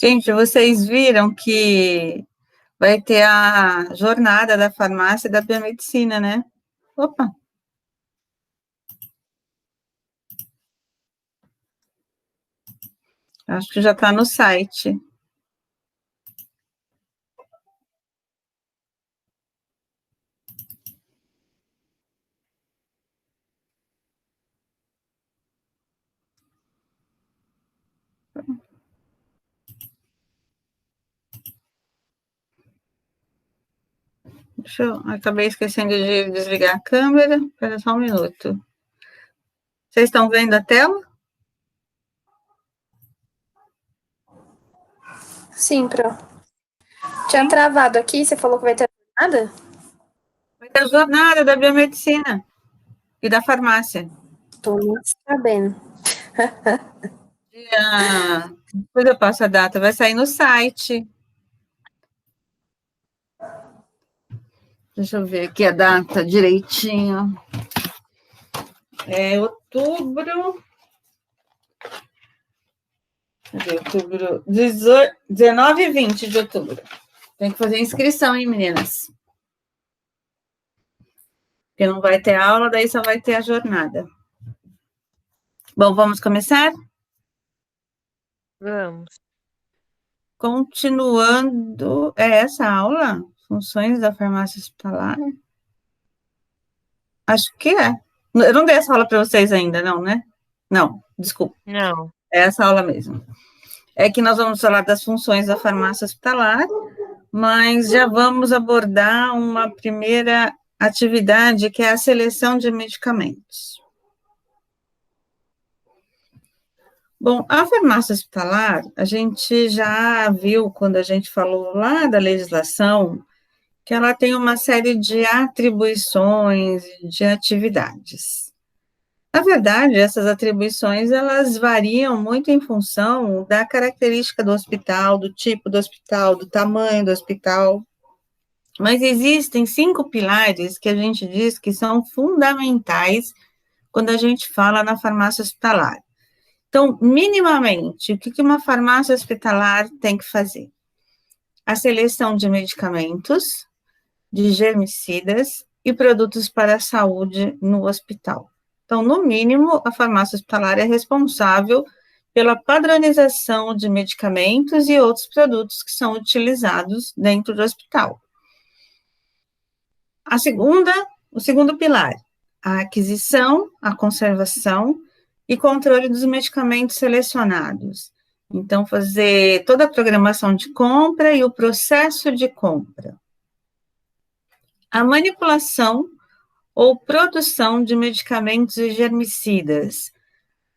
Gente, vocês viram que vai ter a jornada da farmácia e da biomedicina, né? Opa! Acho que já está no site. Acabei esquecendo de desligar a câmera. Espera só um minuto. Vocês estão vendo a tela? Sim, Pro. Tinha travado aqui, você falou que vai ter nada? Vai ter a jornada da biomedicina e da farmácia. Tô muito sabendo. Depois eu passo a data, vai sair no site. Deixa eu ver aqui a data direitinho. É outubro. Cadê outubro? 19 e 20 de outubro. Tem que fazer inscrição, hein, meninas? Porque não vai ter aula, daí só vai ter a jornada. Bom, vamos começar? Vamos. Continuando, é essa aula? Funções da farmácia hospitalar? Acho que é. Eu não dei essa aula para vocês ainda, não, né? Não, desculpa. Não. É essa aula mesmo. É que nós vamos falar das funções da farmácia hospitalar, mas já vamos abordar uma primeira atividade, que é a seleção de medicamentos. Bom, a farmácia hospitalar, a gente já viu, quando a gente falou lá da legislação, que ela tem uma série de atribuições, de atividades. Na verdade, essas atribuições, elas variam muito em função da característica do hospital, do tipo do hospital, do tamanho do hospital. Mas existem 5 pilares que a gente diz que são fundamentais quando a gente fala na farmácia hospitalar. Então, minimamente, o que uma farmácia hospitalar tem que fazer? A seleção de medicamentos, de germicidas e produtos para a saúde no hospital. Então, no mínimo, a farmácia hospitalar é responsável pela padronização de medicamentos e outros produtos que são utilizados dentro do hospital. O segundo pilar, a aquisição, a conservação e controle dos medicamentos selecionados. Então, fazer toda a programação de compra e o processo de compra. A manipulação ou produção de medicamentos e germicidas.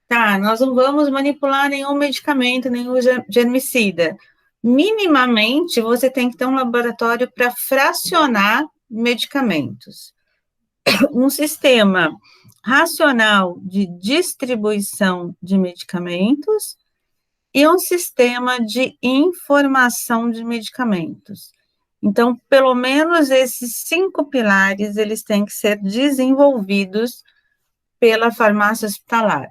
Tá, nós não vamos manipular nenhum medicamento, nenhum germicida. Minimamente, você tem que ter um laboratório para fracionar medicamentos. Um sistema racional de distribuição de medicamentos e um sistema de informação de medicamentos. Então, pelo menos esses 5 pilares, eles têm que ser desenvolvidos pela farmácia hospitalar.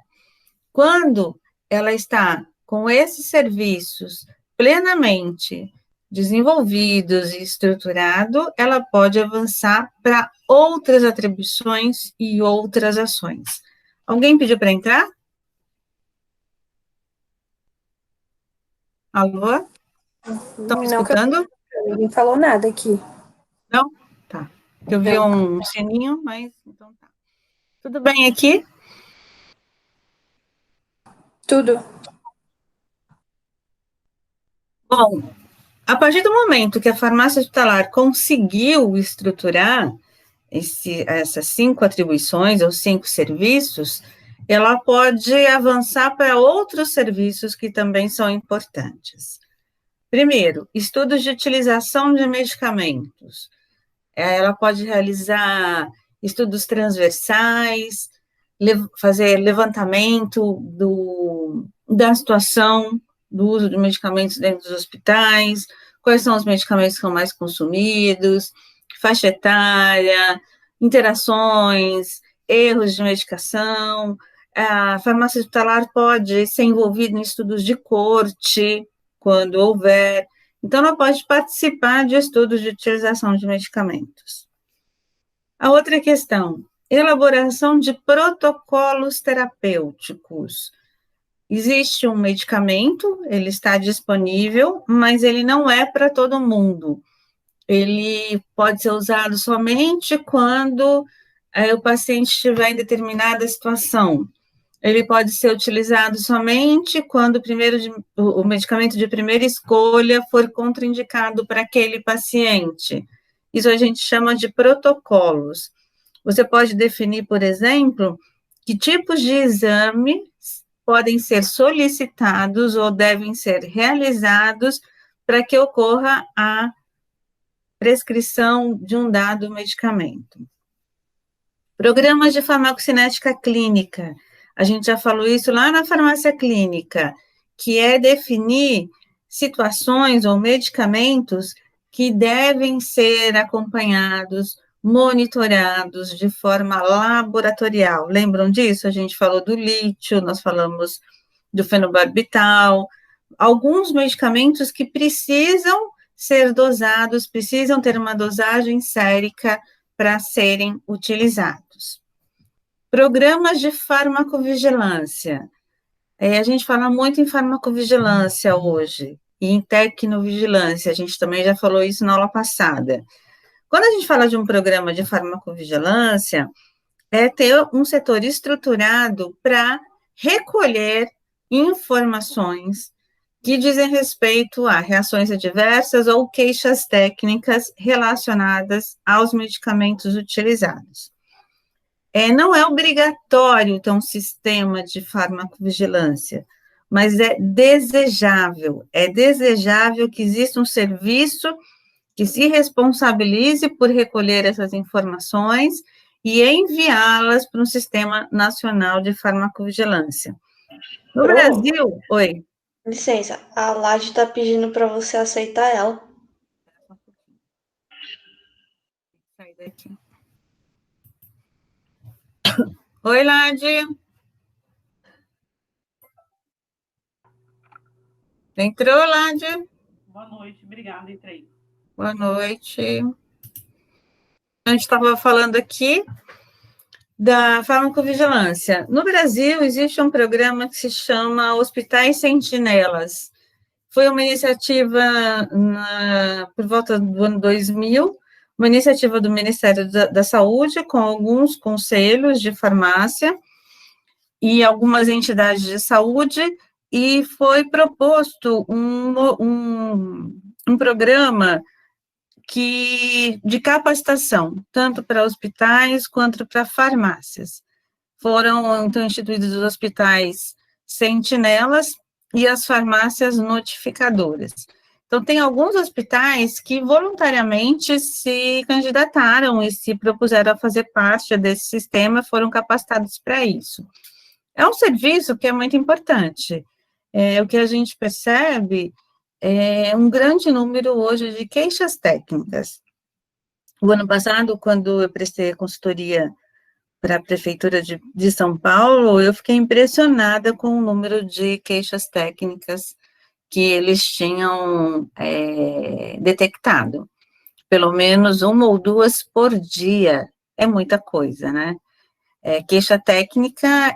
Quando ela está com esses serviços plenamente desenvolvidos e estruturado, ela pode avançar para outras atribuições e outras ações. Alguém pediu para entrar? Alô? Estão me escutando? Ninguém falou nada aqui. Não? Tá. Eu vi um sininho, mas então tá. Tudo bem aqui? Tudo. Bom, a partir do momento que a farmácia hospitalar conseguiu estruturar essas 5 atribuições ou 5 serviços, ela pode avançar para outros serviços que também são importantes. Primeiro, estudos de utilização de medicamentos. Ela pode realizar estudos transversais, fazer levantamento da situação do uso de medicamentos dentro dos hospitais, quais são os medicamentos que são mais consumidos, faixa etária, interações, erros de medicação. A farmácia hospitalar pode ser envolvida em estudos de corte, quando houver. Então, ela pode participar de estudos de utilização de medicamentos. A outra questão, elaboração de protocolos terapêuticos. Existe um medicamento, ele está disponível, mas ele não é para todo mundo. Ele pode ser usado somente quando o paciente estiver em determinada situação. Ele pode ser utilizado somente quando o medicamento de primeira escolha for contraindicado para aquele paciente. Isso a gente chama de protocolos. Você pode definir, por exemplo, que tipos de exames podem ser solicitados ou devem ser realizados para que ocorra a prescrição de um dado medicamento. Programas de farmacocinética clínica. A gente já falou isso lá na farmácia clínica, que é definir situações ou medicamentos que devem ser acompanhados, monitorados de forma laboratorial. Lembram disso? A gente falou do lítio, nós falamos do fenobarbital, alguns medicamentos que precisam ser dosados, precisam ter uma dosagem sérica para serem utilizados. Programas de farmacovigilância. A gente fala muito em farmacovigilância hoje, e em tecnovigilância, a gente também já falou isso na aula passada. Quando a gente fala de um programa de farmacovigilância, é ter um setor estruturado para recolher informações que dizem respeito a reações adversas ou queixas técnicas relacionadas aos medicamentos utilizados. Não é obrigatório ter um sistema de farmacovigilância, mas é desejável que exista um serviço que se responsabilize por recolher essas informações e enviá-las para um Sistema Nacional de Farmacovigilância. No Brasil, oi. Licença, a Lade está pedindo para você aceitar ela. Sai daqui. Oi, Lade. Entrou, Lade? Boa noite, obrigada, entrei. Boa noite. A gente estava falando aqui da farmacovigilância. No Brasil, existe um programa que se chama Hospitais Sentinelas. Foi uma iniciativa por volta do ano 2000, uma iniciativa do Ministério da Saúde, com alguns conselhos de farmácia e algumas entidades de saúde, e foi proposto um programa de capacitação, tanto para hospitais quanto para farmácias. Foram, então, instituídos os hospitais sentinelas e as farmácias notificadoras. Então, tem alguns hospitais que voluntariamente se candidataram e se propuseram a fazer parte desse sistema, foram capacitados para isso. É um serviço que é muito importante. O que a gente percebe é um grande número hoje de queixas técnicas. O ano passado, quando eu prestei consultoria para a Prefeitura de São Paulo, eu fiquei impressionada com o número de queixas técnicas que eles tinham detectado. Pelo menos uma ou duas por dia. É muita coisa, né? Queixa técnica,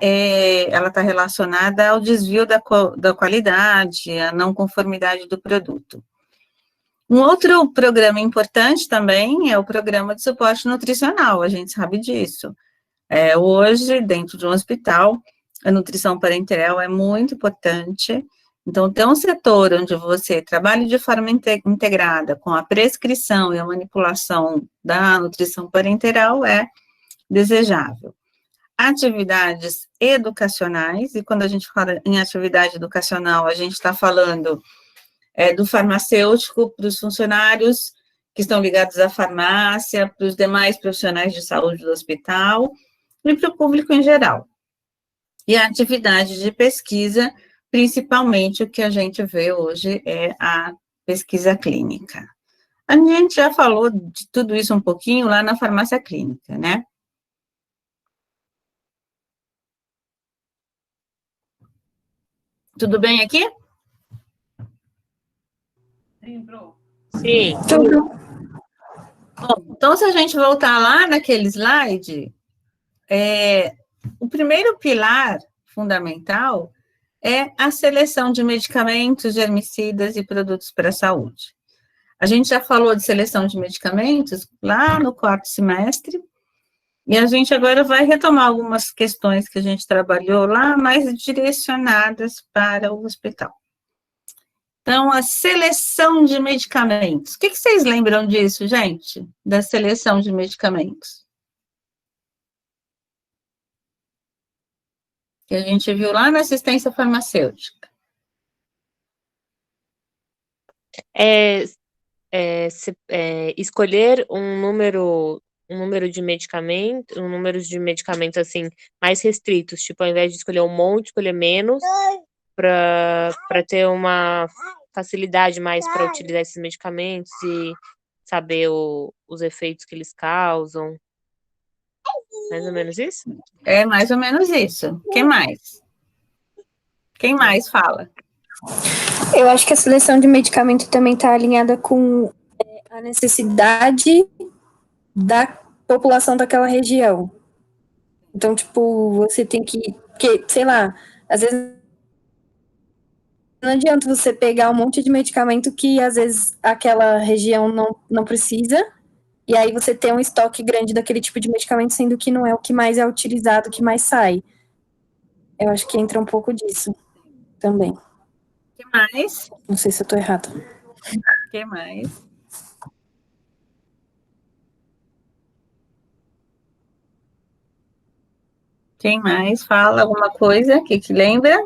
ela está relacionada ao desvio da qualidade, à não conformidade do produto. Um outro programa importante também é o programa de suporte nutricional, a gente sabe disso. Hoje, dentro de um hospital, a nutrição parenteral é muito importante. Então, ter um setor onde você trabalhe de forma integrada com a prescrição e a manipulação da nutrição parenteral é desejável. Atividades educacionais, e quando a gente fala em atividade educacional, a gente está falando do farmacêutico para os funcionários que estão ligados à farmácia, para os demais profissionais de saúde do hospital e para o público em geral. E a atividade de pesquisa, principalmente o que a gente vê hoje é a pesquisa clínica. A gente já falou de tudo isso um pouquinho lá na farmácia clínica, né? Tudo bem aqui? Sim, Pro. Sim. Tudo. Bom, então, se a gente voltar lá naquele slide, o primeiro pilar fundamental é a seleção de medicamentos, germicidas e produtos para a saúde. A gente já falou de seleção de medicamentos lá no quarto semestre, e a gente agora vai retomar algumas questões que a gente trabalhou lá, mais direcionadas para o hospital. Então, a seleção de medicamentos. O que vocês lembram disso, gente? Da seleção de medicamentos? Que a gente viu lá na assistência farmacêutica. Escolher um número de números de medicamentos assim mais restritos, tipo, ao invés de escolher um monte, escolher menos, para ter uma facilidade mais para utilizar esses medicamentos e saber os efeitos que eles causam. Mais ou menos isso? É mais ou menos isso. Quem mais? Quem mais fala? Eu acho que a seleção de medicamento também está alinhada com a necessidade da população daquela região. Então, tipo, você tem que, porque, sei lá, às vezes não adianta você pegar um monte de medicamento que às vezes aquela região não precisa, e aí você tem um estoque grande daquele tipo de medicamento, sendo que não é o que mais é utilizado, o que mais sai. Eu acho que entra um pouco disso também. Quem mais? Não sei se eu tô errada. Quem mais? Quem mais fala alguma coisa que lembra?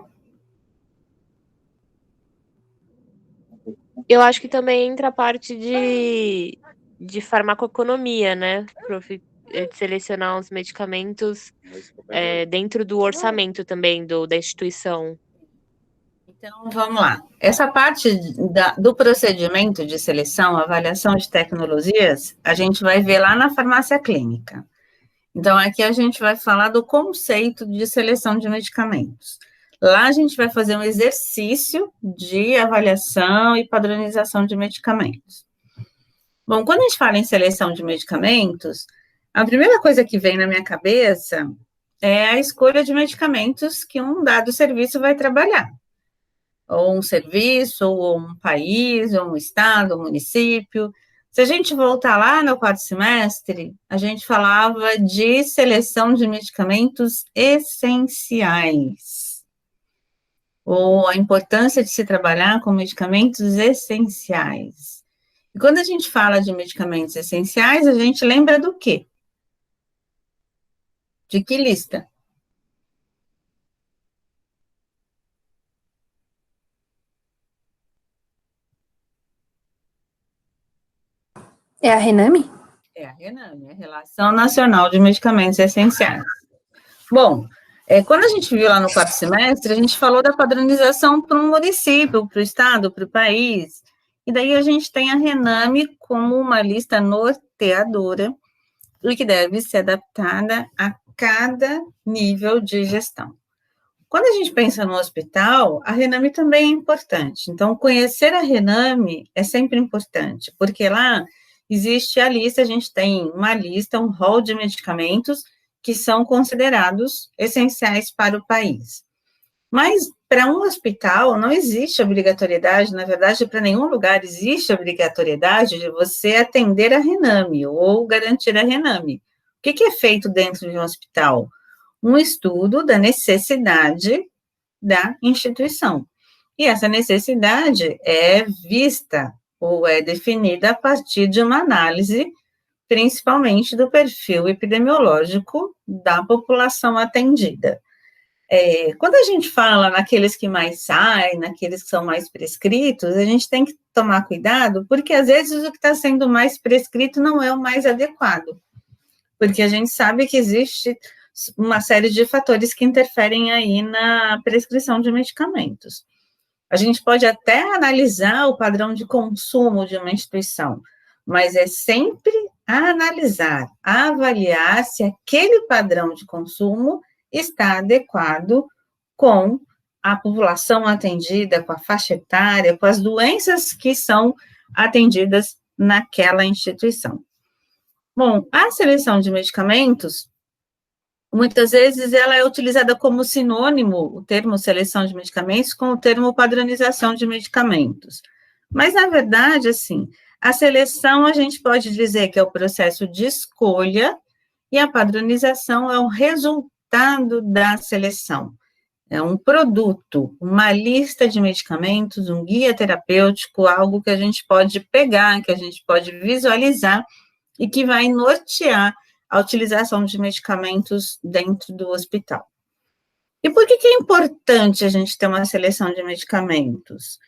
Eu acho que também entra a parte de farmacoeconomia, né, prof? De selecionar os medicamentos dentro do orçamento também da instituição. Então, vamos lá. Essa parte do procedimento de seleção, avaliação de tecnologias, a gente vai ver lá na farmácia clínica. Então, aqui a gente vai falar do conceito de seleção de medicamentos. Lá a gente vai fazer um exercício de avaliação e padronização de medicamentos. Bom, quando a gente fala em seleção de medicamentos, a primeira coisa que vem na minha cabeça é a escolha de medicamentos que um dado serviço vai trabalhar. Ou um serviço, ou um país, ou um estado, um município. Se a gente voltar lá no quarto semestre, a gente falava de seleção de medicamentos essenciais, ou a importância de se trabalhar com medicamentos essenciais. E quando a gente fala de medicamentos essenciais, a gente lembra do quê? De que lista? É a Rename? É a Rename, a Relação Nacional de Medicamentos Essenciais. Bom, quando a gente viu lá no quarto semestre, a gente falou da padronização para um município, para o estado, para o país. E daí a gente tem a Rename como uma lista norteadora e que deve ser adaptada a cada nível de gestão. Quando a gente pensa no hospital, a Rename também é importante. Então, conhecer a Rename é sempre importante, porque lá existe a lista, a gente tem uma lista, um rol de medicamentos que são considerados essenciais para o país. Mas, para um hospital, não existe obrigatoriedade, na verdade, para nenhum lugar existe obrigatoriedade de você atender a Rename ou garantir a Rename. O que é feito dentro de um hospital? Um estudo da necessidade da instituição. E essa necessidade é vista ou é definida a partir de uma análise, principalmente do perfil epidemiológico da população atendida. Quando a gente fala naqueles que mais saem, naqueles que são mais prescritos, a gente tem que tomar cuidado, porque às vezes o que está sendo mais prescrito não é o mais adequado, porque a gente sabe que existe uma série de fatores que interferem aí na prescrição de medicamentos. A gente pode até analisar o padrão de consumo de uma instituição, mas é sempre analisar, avaliar se aquele padrão de consumo está adequado com a população atendida, com a faixa etária, com as doenças que são atendidas naquela instituição. Bom, a seleção de medicamentos, muitas vezes ela é utilizada como sinônimo, o termo seleção de medicamentos, com o termo padronização de medicamentos. Mas, na verdade, assim, a seleção a gente pode dizer que é o processo de escolha e a padronização é o resultado da seleção. É um produto, uma lista de medicamentos, um guia terapêutico, algo que a gente pode pegar, que a gente pode visualizar e que vai nortear a utilização de medicamentos dentro do hospital. E por que é importante a gente ter uma seleção de medicamentos?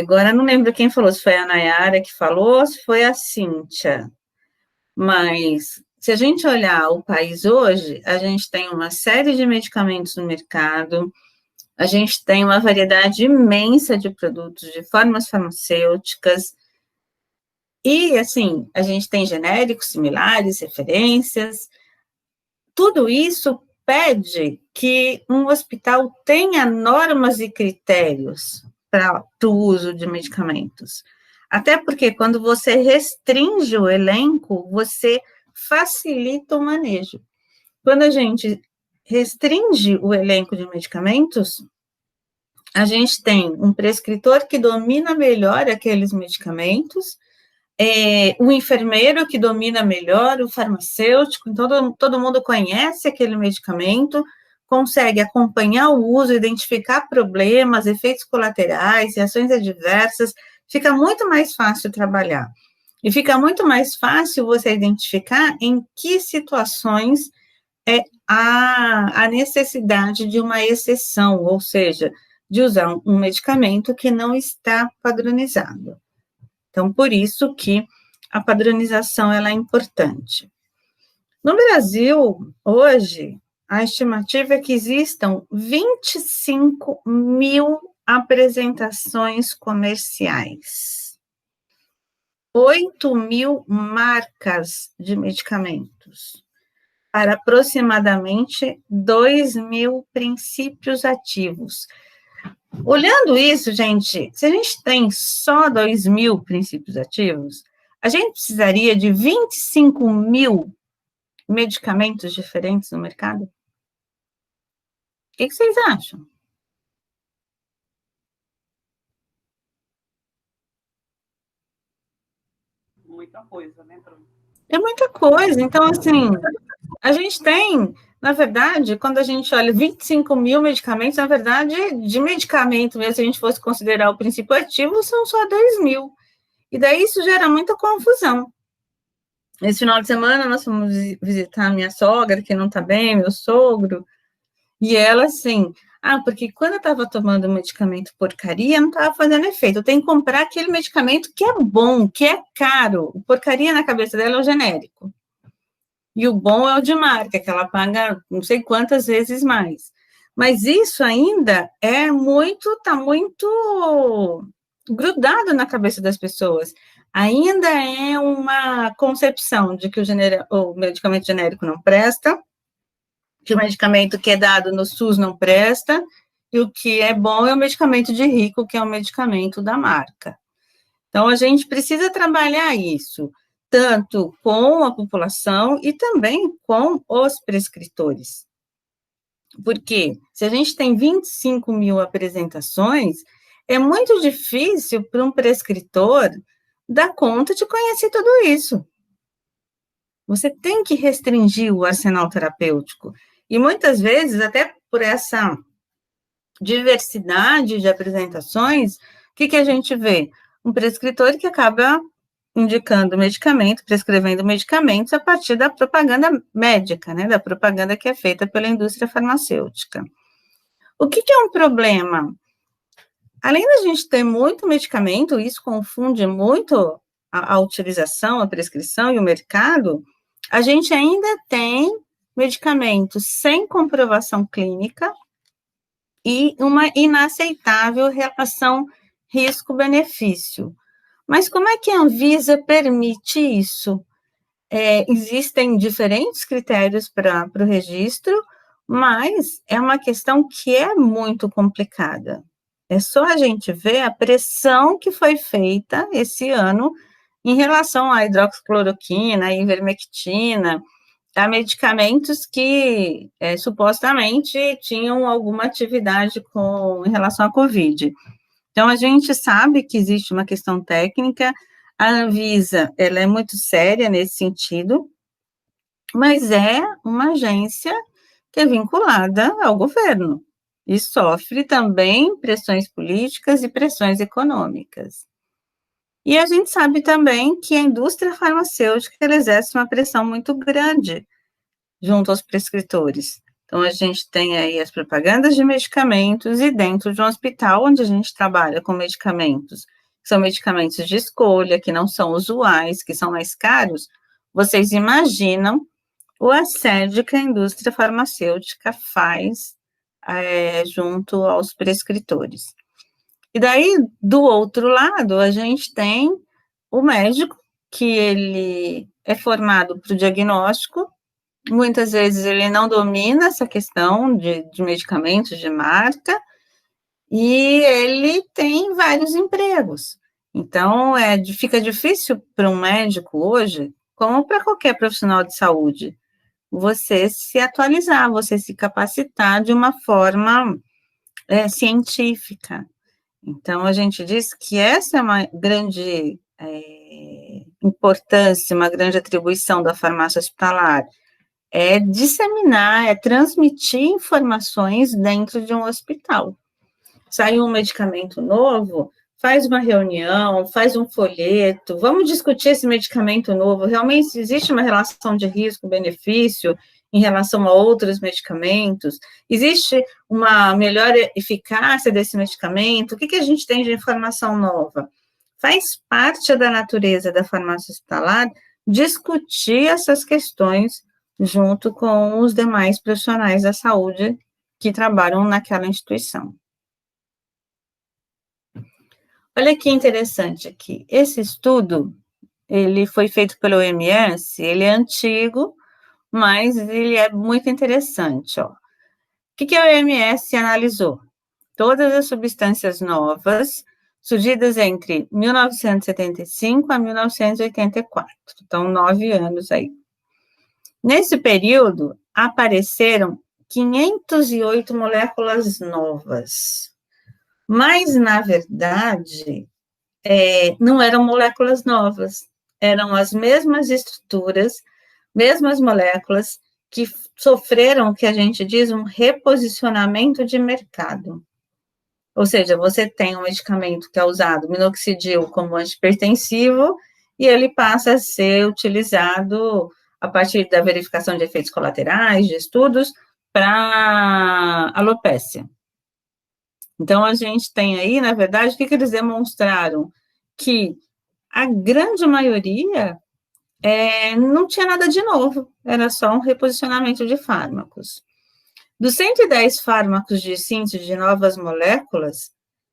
Agora, não lembro quem falou, se foi a Nayara que falou, se foi a Cíntia, mas se a gente olhar o país hoje, a gente tem uma série de medicamentos no mercado, a gente tem uma variedade imensa de produtos, de formas farmacêuticas, e, assim, a gente tem genéricos similares, referências, tudo isso pede que um hospital tenha normas e critérios para o uso de medicamentos. Até porque quando você restringe o elenco, você facilita o manejo. Quando a gente restringe o elenco de medicamentos, a gente tem um prescritor que domina melhor aqueles medicamentos, o enfermeiro que domina melhor, o farmacêutico, então todo mundo conhece aquele medicamento, consegue acompanhar o uso, identificar problemas, efeitos colaterais, reações adversas, fica muito mais fácil trabalhar. E fica muito mais fácil você identificar em que situações há necessidade de uma exceção, ou seja, de usar um medicamento que não está padronizado. Então, por isso que a padronização ela é importante. No Brasil, hoje, a estimativa é que existam 25 mil apresentações comerciais, 8 mil marcas de medicamentos, para aproximadamente 2 mil princípios ativos. Olhando isso, gente, se a gente tem só 2 mil princípios ativos, a gente precisaria de 25 mil medicamentos diferentes no mercado? O que vocês acham? Muita coisa, né, Bruno? É muita coisa. Então, assim, a gente tem, na verdade, quando a gente olha 25 mil medicamentos, na verdade, de medicamento mesmo, se a gente fosse considerar o princípio ativo, são só 2 mil. E daí isso gera muita confusão. Esse final de semana nós fomos visitar a minha sogra, que não está bem, meu sogro, e ela assim, porque quando eu estava tomando um medicamento porcaria, não estava fazendo efeito, eu tenho que comprar aquele medicamento que é bom, que é caro, o porcaria na cabeça dela é o genérico, e o bom é o de marca, que ela paga não sei quantas vezes mais, mas isso ainda está muito grudado na cabeça das pessoas. Ainda é uma concepção de que o medicamento genérico não presta, que o medicamento que é dado no SUS não presta, e o que é bom é o medicamento de rico, que é o medicamento da marca. Então, a gente precisa trabalhar isso, tanto com a população e também com os prescritores. Porque se a gente tem 25 mil apresentações, é muito difícil para um prescritor dar conta de conhecer tudo isso. Você tem que restringir o arsenal terapêutico. E muitas vezes, até por essa diversidade de apresentações, o que a gente vê? Um prescritor que acaba indicando medicamento, prescrevendo medicamentos a partir da propaganda médica, né, da propaganda que é feita pela indústria farmacêutica. O que é um problema? Além da gente ter muito medicamento, isso confunde muito a utilização, a prescrição e o mercado, a gente ainda tem medicamentos sem comprovação clínica e uma inaceitável relação risco-benefício. Mas como é que a Anvisa permite isso? Existem diferentes critérios para o registro, mas é uma questão que é muito complicada. É só a gente ver a pressão que foi feita esse ano em relação à hidroxicloroquina, à ivermectina, a medicamentos que supostamente tinham alguma atividade em relação à Covid. Então, a gente sabe que existe uma questão técnica, a Anvisa, ela é muito séria nesse sentido, mas é uma agência que é vinculada ao governo e sofre também pressões políticas e pressões econômicas. E a gente sabe também que a indústria farmacêutica ela exerce uma pressão muito grande junto aos prescritores. Então, a gente tem aí as propagandas de medicamentos e dentro de um hospital onde a gente trabalha com medicamentos, que são medicamentos de escolha, que não são usuais, que são mais caros, vocês imaginam o assédio que a indústria farmacêutica faz junto aos prescritores. E daí, do outro lado, a gente tem o médico, que ele é formado para o diagnóstico, muitas vezes ele não domina essa questão de medicamentos de marca, e ele tem vários empregos. Então, fica difícil para um médico hoje, como para qualquer profissional de saúde, você se atualizar, você se capacitar de uma forma científica. Então, a gente diz que essa é uma grande importância, uma grande atribuição da farmácia hospitalar, é disseminar, é transmitir informações dentro de um hospital. Saiu um medicamento novo, faz uma reunião, faz um folheto, vamos discutir esse medicamento novo, realmente existe uma relação de risco-benefício em relação a outros medicamentos? Existe uma melhor eficácia desse medicamento? O que a gente tem de informação nova? Faz parte da natureza da farmácia hospitalar discutir essas questões junto com os demais profissionais da saúde que trabalham naquela instituição. Olha que interessante aqui, esse estudo, ele foi feito pela OMS, ele é antigo, mas ele é muito interessante, ó. O que a OMS analisou? Todas as substâncias novas surgidas entre 1975 a 1984, então 9 anos aí. Nesse período, apareceram 508 moléculas novas, mas, na verdade, não eram moléculas novas, eram as mesmas estruturas, mesmas moléculas que sofreram o que a gente diz um reposicionamento de mercado. Ou seja, você tem um medicamento que é usado, minoxidil, como antihipertensivo, e ele passa a ser utilizado a partir da verificação de efeitos colaterais, de estudos, para alopécia. Então, a gente tem aí, na verdade, o que eles demonstraram? Que a grande maioria não tinha nada de novo, era só um reposicionamento de fármacos. Dos 110 fármacos de síntese de novas moléculas,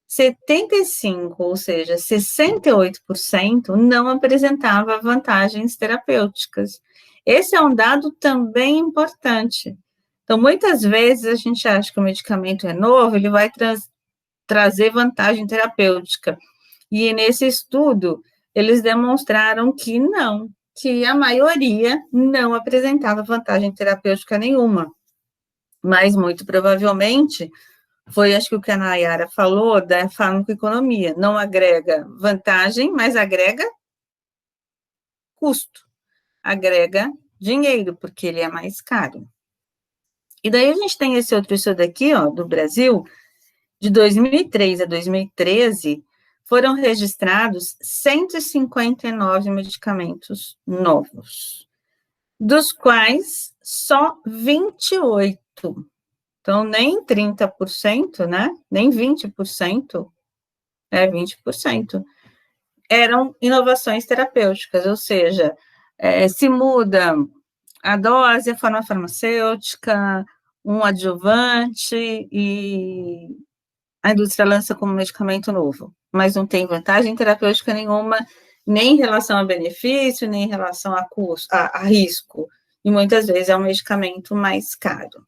75, ou seja, 68% não apresentava vantagens terapêuticas. Esse é um dado também importante. Então, muitas vezes a gente acha que o medicamento é novo, ele vai trazer vantagem terapêutica. E nesse estudo, eles demonstraram que não, que a maioria não apresentava vantagem terapêutica nenhuma. Mas, muito provavelmente, foi, acho que o que a Nayara falou, da farmacoeconomia. Não agrega vantagem, mas agrega custo. Agrega dinheiro, porque ele é mais caro. E daí a gente tem esse outro estudo aqui, ó, do Brasil, de 2003 a 2013, foram registrados 159 medicamentos novos, dos quais só 28, então nem 30%, né, nem 20%, 20%, eram inovações terapêuticas, ou seja, se muda a dose, a forma farmacêutica, um adjuvante e a indústria lança como medicamento novo, mas não tem vantagem terapêutica nenhuma, nem em relação a benefício, nem em relação a custo, a risco, e muitas vezes é um medicamento mais caro.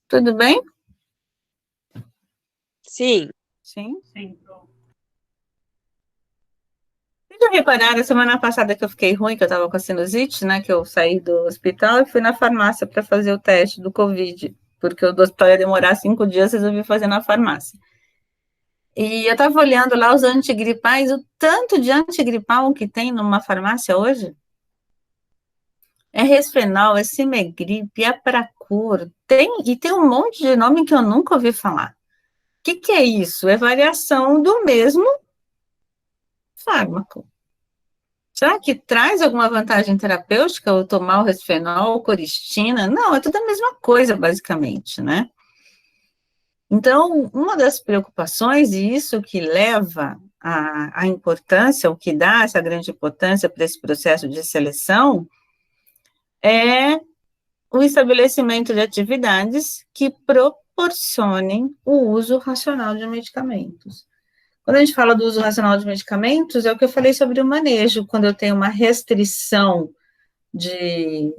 Tudo bem? Sim. Sim. Sim, pronto. Vocês já repararam, semana passada que eu fiquei ruim, que eu estava com a sinusite, né? Que eu saí do hospital e fui na farmácia para fazer o teste do Covid, porque o do hospital ia demorar 5 dias, resolvi fazer na farmácia. E eu estava olhando lá os antigripais, o tanto de antigripal que tem numa farmácia hoje. É Resfenol, é Simegrip, é Pracur, tem um monte de nome que eu nunca ouvi falar. O que é isso? É variação do mesmo fármaco. Será que traz alguma vantagem terapêutica ou tomar o Resfenol, coristina? Não, é tudo a mesma coisa, basicamente, né? Então, uma das preocupações, e isso que leva a importância, o que dá essa grande importância para esse processo de seleção, é o estabelecimento de atividades que proporcionem o uso racional de medicamentos. Quando a gente fala do uso racional de medicamentos, é o que eu falei sobre o manejo, quando eu tenho uma restrição de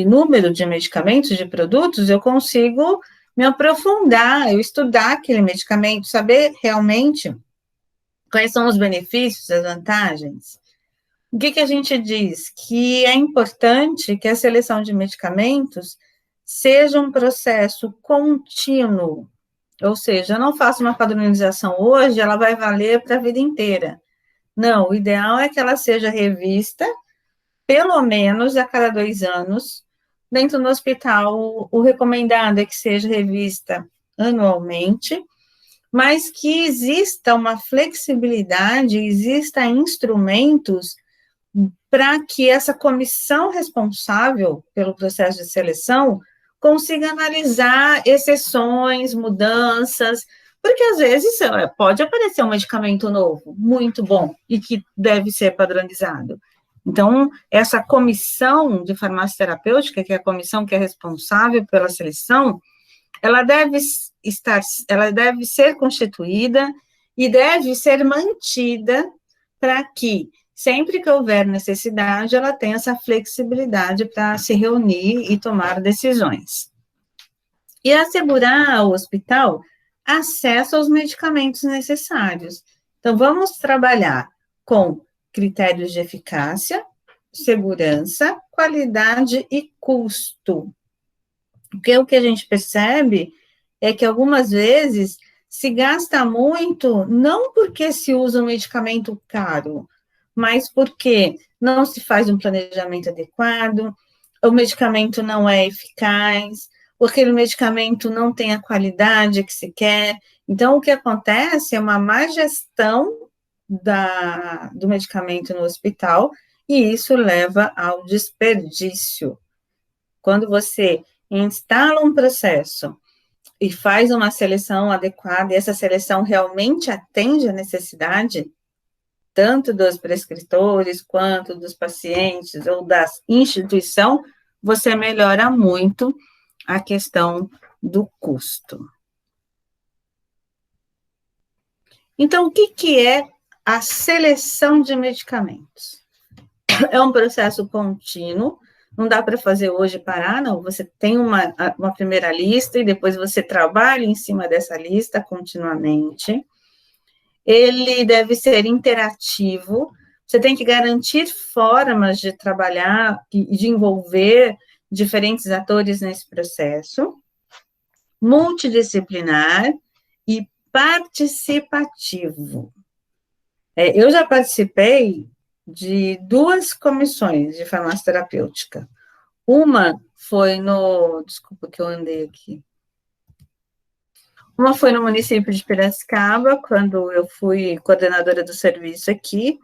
número de medicamentos, de produtos, eu consigo me aprofundar, eu estudar aquele medicamento, saber realmente quais são os benefícios, as vantagens. O que a gente diz? Que é importante que a seleção de medicamentos seja um processo contínuo, ou seja, eu não faço uma padronização hoje, ela vai valer para a vida inteira. Não, o ideal é que ela seja revista, pelo menos a cada 2 anos, dentro do hospital. O recomendado é que seja revista anualmente, mas que exista uma flexibilidade, exista instrumentos para que essa comissão responsável pelo processo de seleção consiga analisar exceções, mudanças, porque às vezes pode aparecer um medicamento novo, muito bom, e que deve ser padronizado. Então, essa comissão de farmácia terapêutica, que é a comissão que é responsável pela seleção, ela deve ser constituída e deve ser mantida para que, sempre que houver necessidade, ela tenha essa flexibilidade para se reunir e tomar decisões. E assegurar ao hospital acesso aos medicamentos necessários. Então, vamos trabalhar com critérios de eficácia, segurança, qualidade e custo. Porque o que a gente percebe é que algumas vezes se gasta muito, não porque se usa um medicamento caro, mas porque não se faz um planejamento adequado, o medicamento não é eficaz, ou aquele medicamento não tem a qualidade que se quer. Então, o que acontece é uma má gestão do medicamento no hospital, e isso leva ao desperdício. Quando você instala um processo e faz uma seleção adequada, e essa seleção realmente atende à necessidade, tanto dos prescritores, quanto dos pacientes, ou da instituição, você melhora muito a questão do custo. Então, o que é a seleção de medicamentos? É um processo contínuo, não dá para fazer hoje e parar, não. Você tem uma primeira lista e depois você trabalha em cima dessa lista continuamente. Ele deve ser interativo, você tem que garantir formas de trabalhar e de envolver diferentes atores nesse processo, multidisciplinar e participativo. Eu já participei de 2 comissões de farmácia terapêutica. Uma foi desculpa que eu andei aqui. Uma foi no município de Piracicaba, quando eu fui coordenadora do serviço aqui,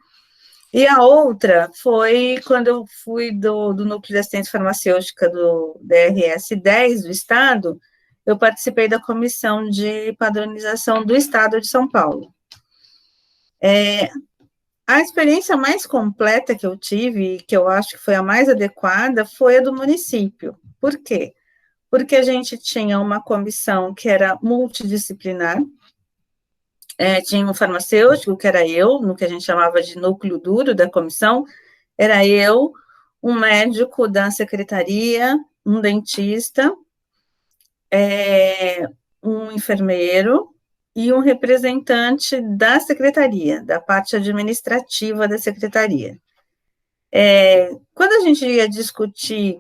e a outra foi quando eu fui do Núcleo de Assistência Farmacêutica do DRS 10 do Estado, eu participei da comissão de padronização do Estado de São Paulo. A experiência mais completa que eu tive, que eu acho que foi a mais adequada, foi a do município. Por quê? Porque a gente tinha uma comissão que era multidisciplinar, tinha um farmacêutico, que era eu, no que a gente chamava de núcleo duro da comissão, era eu, um médico da secretaria, um dentista, um enfermeiro, e um representante da secretaria, da parte administrativa da secretaria. Quando a gente ia discutir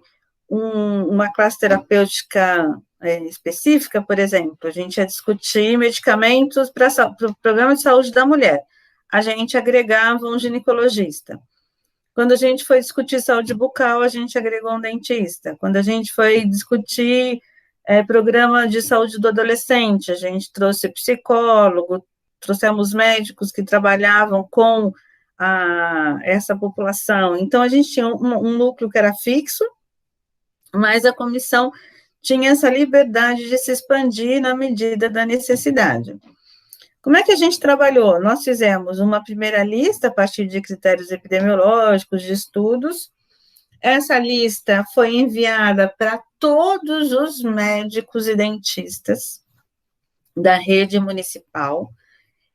uma classe terapêutica específica, por exemplo, a gente ia discutir medicamentos para o programa de saúde da mulher, a gente agregava um ginecologista. Quando a gente foi discutir saúde bucal, a gente agregou um dentista. Quando a gente foi discutir programa de saúde do adolescente, a gente trouxe psicólogo, trouxemos médicos que trabalhavam com essa população. Então, a gente tinha um núcleo que era fixo, mas a comissão tinha essa liberdade de se expandir na medida da necessidade. Como é que a gente trabalhou? Nós fizemos uma primeira lista a partir de critérios epidemiológicos, de estudos. Essa lista foi enviada para todos os médicos e dentistas da rede municipal.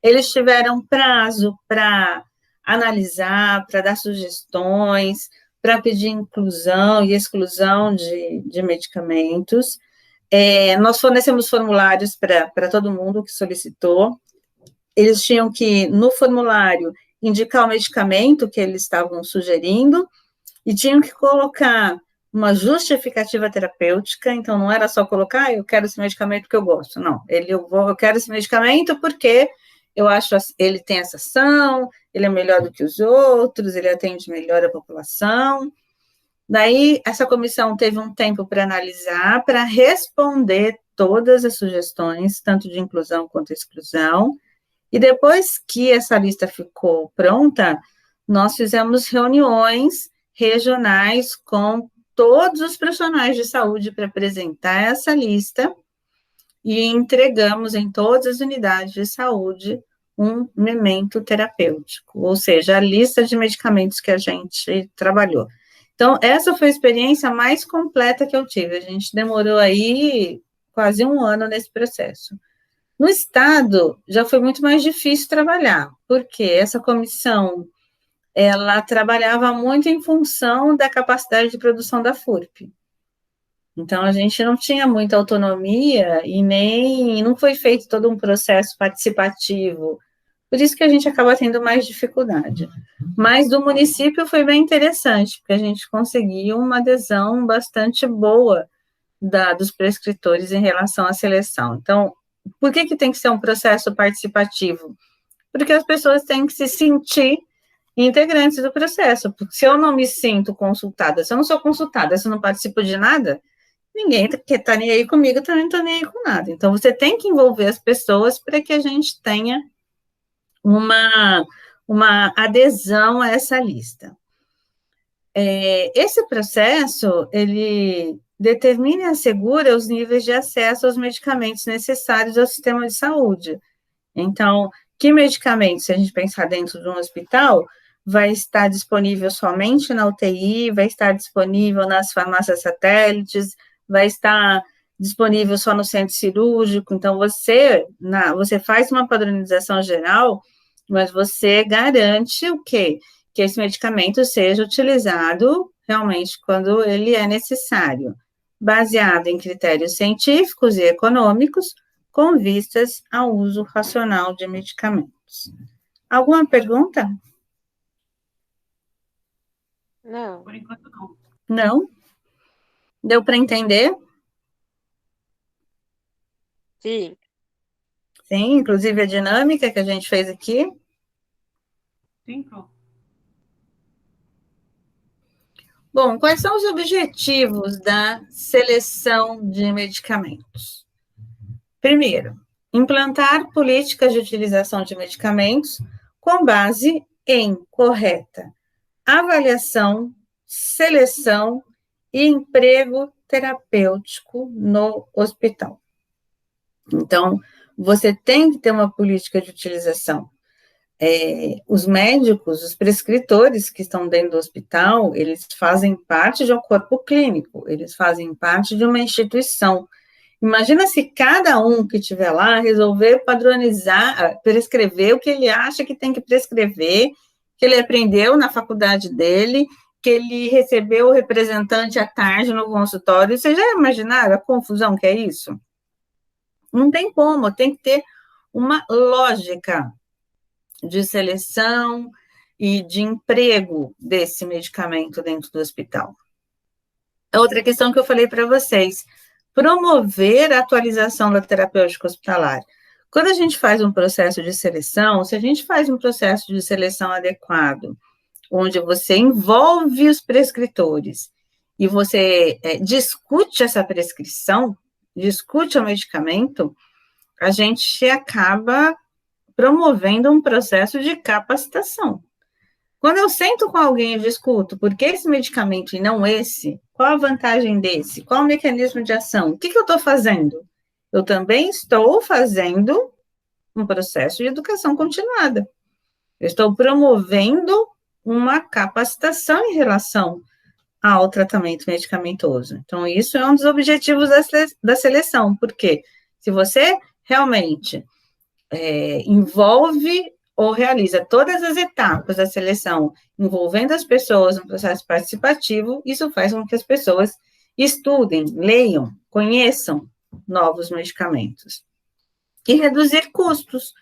Eles tiveram prazo para analisar, para dar sugestões, para pedir inclusão e exclusão de medicamentos. Nós fornecemos formulários para todo mundo que solicitou. Eles tinham que, no formulário, indicar o medicamento que eles estavam sugerindo e tinham que colocar uma justificativa terapêutica. Então, não era só colocar, eu quero esse medicamento porque eu gosto. Não, eu quero esse medicamento porque eu acho ele tem essa ação, ele é melhor do que os outros, ele atende melhor a população. Daí, essa comissão teve um tempo para analisar, para responder todas as sugestões, tanto de inclusão quanto exclusão. E depois que essa lista ficou pronta, nós fizemos reuniões regionais com todos os profissionais de saúde para apresentar essa lista e entregamos em todas as unidades de saúde um memento terapêutico, ou seja, a lista de medicamentos que a gente trabalhou. Então, essa foi a experiência mais completa que eu tive. A gente demorou aí quase um ano nesse processo. No Estado, já foi muito mais difícil trabalhar, porque essa comissão, ela trabalhava muito em função da capacidade de produção da FURP. Então, a gente não tinha muita autonomia e nem não foi feito todo um processo participativo. Por isso que a gente acaba tendo mais dificuldade. Mas do município foi bem interessante, porque a gente conseguiu uma adesão bastante boa dos prescritores em relação à seleção. Então, por que tem que ser um processo participativo? Porque as pessoas têm que se sentir integrantes do processo. Porque se eu não me sinto consultada, se eu não sou consultada, se eu não participo de nada, ninguém que está nem aí comigo também não está nem aí com nada. Então, você tem que envolver as pessoas para que a gente tenha uma adesão a essa lista. Esse processo, ele determina e assegura os níveis de acesso aos medicamentos necessários ao sistema de saúde. Então, que medicamentos, se a gente pensar dentro de um hospital, vai estar disponível somente na UTI, vai estar disponível nas farmácias satélites, vai estar disponível só no centro cirúrgico. Então, você faz uma padronização geral, mas você garante o quê? Que esse medicamento seja utilizado realmente quando ele é necessário, baseado em critérios científicos e econômicos, com vistas ao uso racional de medicamentos. Alguma pergunta? Não. Por enquanto, não. Não? Deu para entender? Sim. Sim, inclusive a dinâmica que a gente fez aqui. Sim, pronto. Bom, quais são os objetivos da seleção de medicamentos? Primeiro, implantar políticas de utilização de medicamentos com base em correta avaliação, seleção e emprego terapêutico no hospital. Então, você tem que ter uma política de utilização. Os médicos, os prescritores que estão dentro do hospital, eles fazem parte de um corpo clínico, eles fazem parte de uma instituição. Imagina se cada um que estiver lá resolver padronizar, prescrever o que ele acha que tem que prescrever, que ele aprendeu na faculdade dele, que ele recebeu o representante à tarde no consultório. Vocês já imaginaram a confusão que é isso? Não tem como, tem que ter uma lógica de seleção e de emprego desse medicamento dentro do hospital. A outra questão que eu falei para vocês, promover a atualização da terapêutica hospitalar. Quando a gente faz um processo de seleção, se a gente faz um processo de seleção adequado, onde você envolve os prescritores e você discute essa prescrição, discute o medicamento, a gente acaba promovendo um processo de capacitação. Quando eu sento com alguém e discuto por que esse medicamento e não esse, qual a vantagem desse, qual o mecanismo de ação, o que eu estou fazendo? Eu também estou fazendo um processo de educação continuada. Eu estou promovendo uma capacitação em relação ao tratamento medicamentoso. Então, isso é um dos objetivos da seleção, porque se você realmente envolve ou realiza todas as etapas da seleção, envolvendo as pessoas no processo participativo, isso faz com que as pessoas estudem, leiam, conheçam novos medicamentos. E reduzir custos,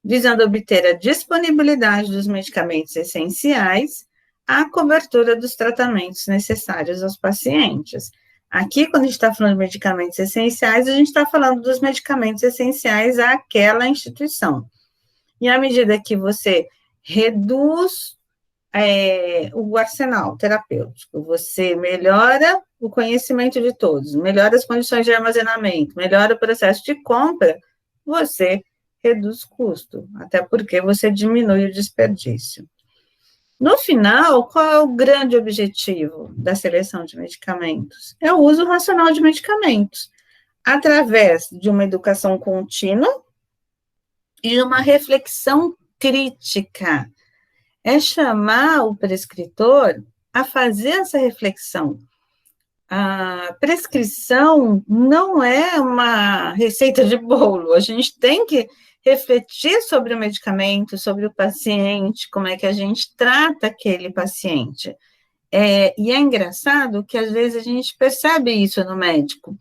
visando obter a disponibilidade dos medicamentos essenciais à cobertura dos tratamentos necessários aos pacientes. Aqui, quando a gente está falando de medicamentos essenciais, a gente está falando dos medicamentos essenciais àquela instituição. E à medida que você reduz o arsenal terapêutico, você melhora o conhecimento de todos, melhora as condições de armazenamento, melhora o processo de compra, você reduz custo, até porque você diminui o desperdício. No final, qual é o grande objetivo da seleção de medicamentos? É o uso racional de medicamentos, através de uma educação contínua e uma reflexão crítica. É chamar o prescritor a fazer essa reflexão. A prescrição não é uma receita de bolo, a gente tem que refletir sobre o medicamento, sobre o paciente, como é que a gente trata aquele paciente. E é engraçado que às vezes a gente percebe isso no médico.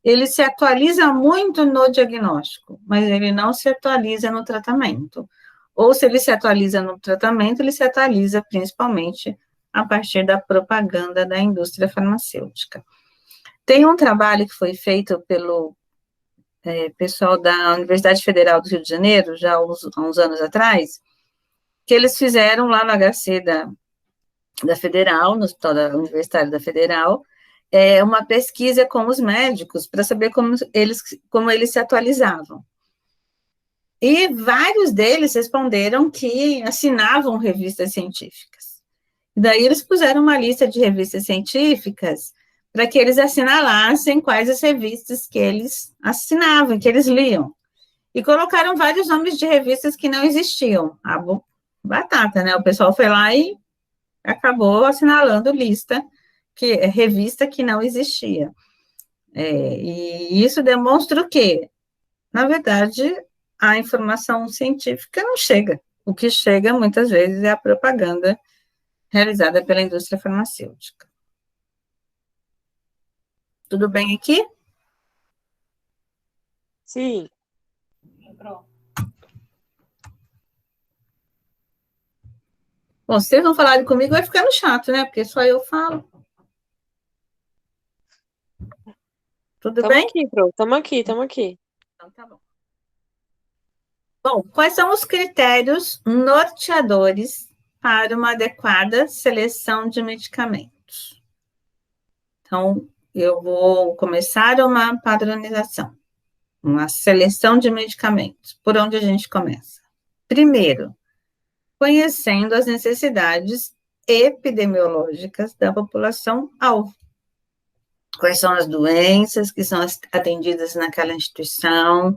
Ele se atualiza muito no diagnóstico, mas ele não se atualiza no tratamento. Ou se ele se atualiza no tratamento, ele se atualiza principalmente a partir da propaganda da indústria farmacêutica. Tem um trabalho que foi feito pelo pessoal da Universidade Federal do Rio de Janeiro, já há uns anos atrás, que eles fizeram lá no HC da Federal, no Hospital Universitário da Federal, uma pesquisa com os médicos para saber como eles se atualizavam. E vários deles responderam que assinavam revistas científicas. Daí eles puseram uma lista de revistas científicas para que eles assinalassem quais as revistas que eles assinavam, que eles liam. E colocaram vários nomes de revistas que não existiam. A batata, né? O pessoal foi lá e acabou assinalando revista que não existia. E isso demonstra o quê? Na verdade, a informação científica não chega. O que chega, muitas vezes, é a propaganda realizada pela indústria farmacêutica. Tudo bem aqui? Sim. Bom, se vocês não falarem comigo, vai ficando chato, né? Porque só eu falo. Tudo bem? Aqui, Pro. Estamos aqui. Então, tá bom. Bom, quais são os critérios norteadores para uma adequada seleção de medicamentos? Então, eu vou começar uma padronização, uma seleção de medicamentos. Por onde a gente começa? Primeiro, conhecendo as necessidades epidemiológicas da população-alvo. Quais são as doenças que são atendidas naquela instituição,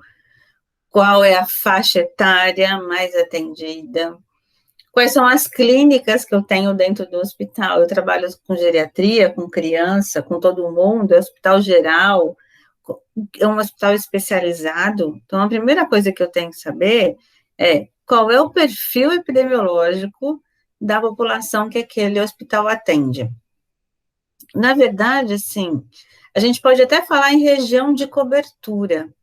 qual é a faixa etária mais atendida, quais são as clínicas que eu tenho dentro do hospital. Eu trabalho com geriatria, com criança, com todo mundo, é hospital geral, é um hospital especializado. Então, a primeira coisa que eu tenho que saber é qual é o perfil epidemiológico da população que aquele hospital atende. Na verdade, assim, a gente pode até falar em região de cobertura.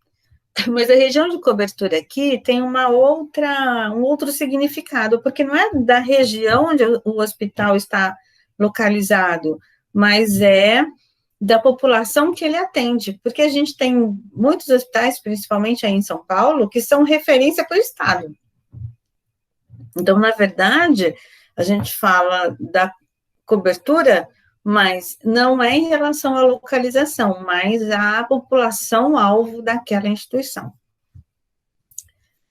Mas a região de cobertura aqui tem um outro significado, porque não é da região onde o hospital está localizado, mas é da população que ele atende, porque a gente tem muitos hospitais, principalmente aí em São Paulo, que são referência para o estado. Então, na verdade, a gente fala da cobertura, mas não é em relação à localização, mas à população-alvo daquela instituição.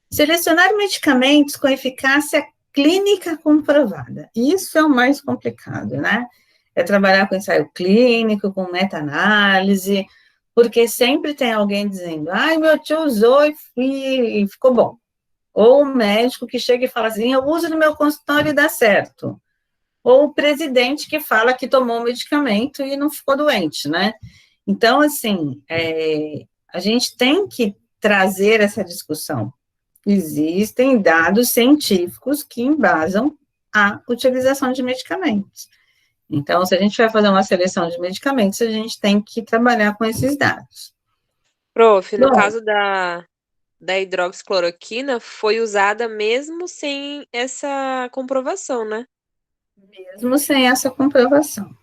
Selecionar medicamentos com eficácia clínica comprovada. Isso é o mais complicado, né? É trabalhar com ensaio clínico, com meta-análise, porque sempre tem alguém dizendo, ai, meu tio usou e ficou bom. Ou o médico que chega e fala assim, eu uso no meu consultório e dá certo. Ou o presidente que fala que tomou o medicamento e não ficou doente, né? Então, assim, a gente tem que trazer essa discussão. Existem dados científicos que embasam a utilização de medicamentos. Então, se a gente vai fazer uma seleção de medicamentos, a gente tem que trabalhar com esses dados. Prof, no Bom, caso da hidroxicloroquina, foi usada mesmo sem essa comprovação, né? mesmo sem essa comprovação.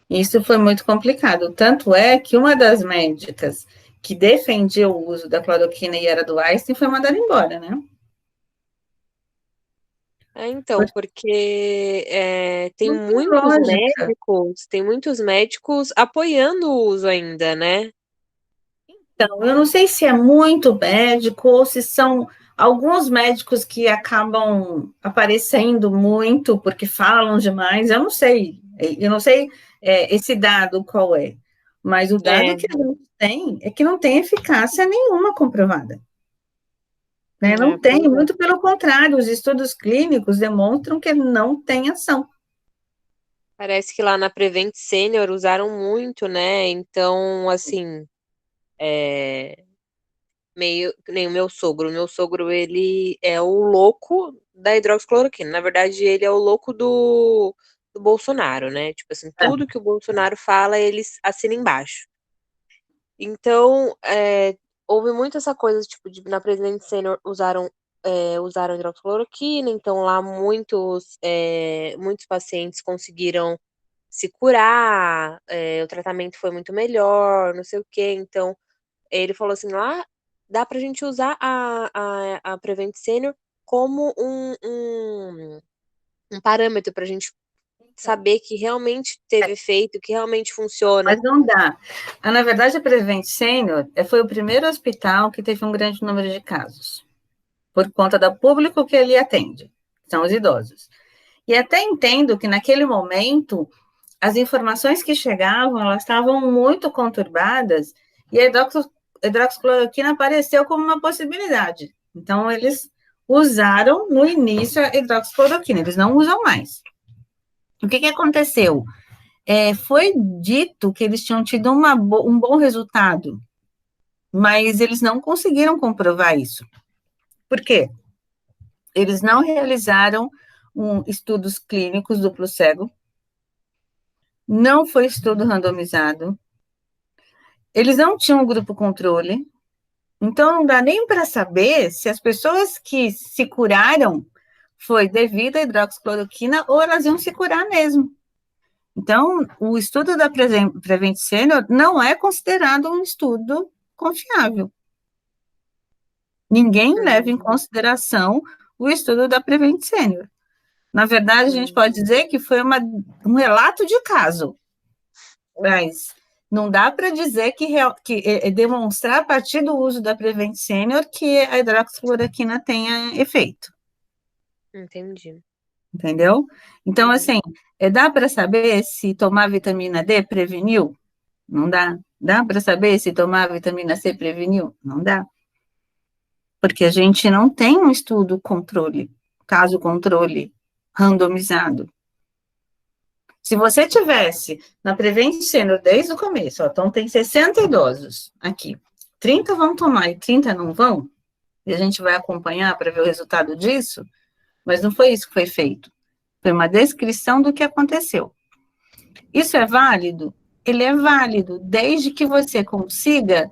Isso foi muito complicado. Tanto é que uma das médicas que defendia o uso da cloroquina e era do Einstein foi mandada embora, né? Então, porque tem Não tem muitos lógica. médicos apoiando o uso ainda, né? Então, eu não sei se é muito médico ou se são alguns médicos que acabam aparecendo muito porque falam demais. Eu não sei. Eu não sei esse dado qual é. Mas o dado É, que a gente tem é que não tem eficácia nenhuma comprovada. Né? Não tem, pois é. muito pelo contrário, os estudos clínicos demonstram que não tem ação. Parece que lá na Prevent Senior usaram muito, né? Então, assim, meio que nem o meu sogro. O meu sogro, ele é o louco da hidroxicloroquina. Na verdade, ele é o louco do Bolsonaro, né? Tipo assim, tudo que o Bolsonaro fala, ele assina embaixo. Então, houve muito essa coisa, tipo, na Prevent Senior usaram hidroxicloroquina, então lá muitos pacientes conseguiram se curar, o tratamento foi muito melhor, não sei o quê. Então, ele falou assim, lá dá pra gente usar a Prevent Senior como um parâmetro pra gente saber que realmente teve efeito, que realmente funciona. Mas não dá. Na verdade, a Prevent Senior foi o primeiro hospital que teve um grande número de casos, por conta do público que ele atende, são os idosos. E até entendo que naquele momento, as informações que chegavam, elas estavam muito conturbadas, e a hidroxicloroquina apareceu como uma possibilidade. Então, eles usaram no início a hidroxicloroquina, eles não usam mais. O que aconteceu? Foi dito que eles tinham tido um bom resultado, mas eles não conseguiram comprovar isso. Por quê? Eles não realizaram estudos clínicos duplo cego, não foi estudo randomizado, eles não tinham um grupo controle, então não dá nem para saber se as pessoas que se curaram foi devido à hidroxicloroquina ou elas iam se curar mesmo. Então, o estudo da Prevent Senior não é considerado um estudo confiável. Ninguém leva em consideração o estudo da Prevent Senior. Na verdade, a gente pode dizer que foi um relato de caso, mas não dá para dizer que demonstrar a partir do uso da Prevent Senior que a hidroxicloroquina tenha efeito. Entendi. Entendeu? Então, assim, dá para saber se tomar vitamina D preveniu? Não dá. Dá para saber se tomar vitamina C preveniu? Não dá. Porque a gente não tem um estudo caso controle, randomizado. Se você tivesse na Prevent Senior desde o começo, então tem 60 idosos aqui, 30 vão tomar e 30 não vão, e a gente vai acompanhar para ver o resultado disso, mas não foi isso que foi feito. Foi uma descrição do que aconteceu. Isso é válido? Ele é válido, desde que você consiga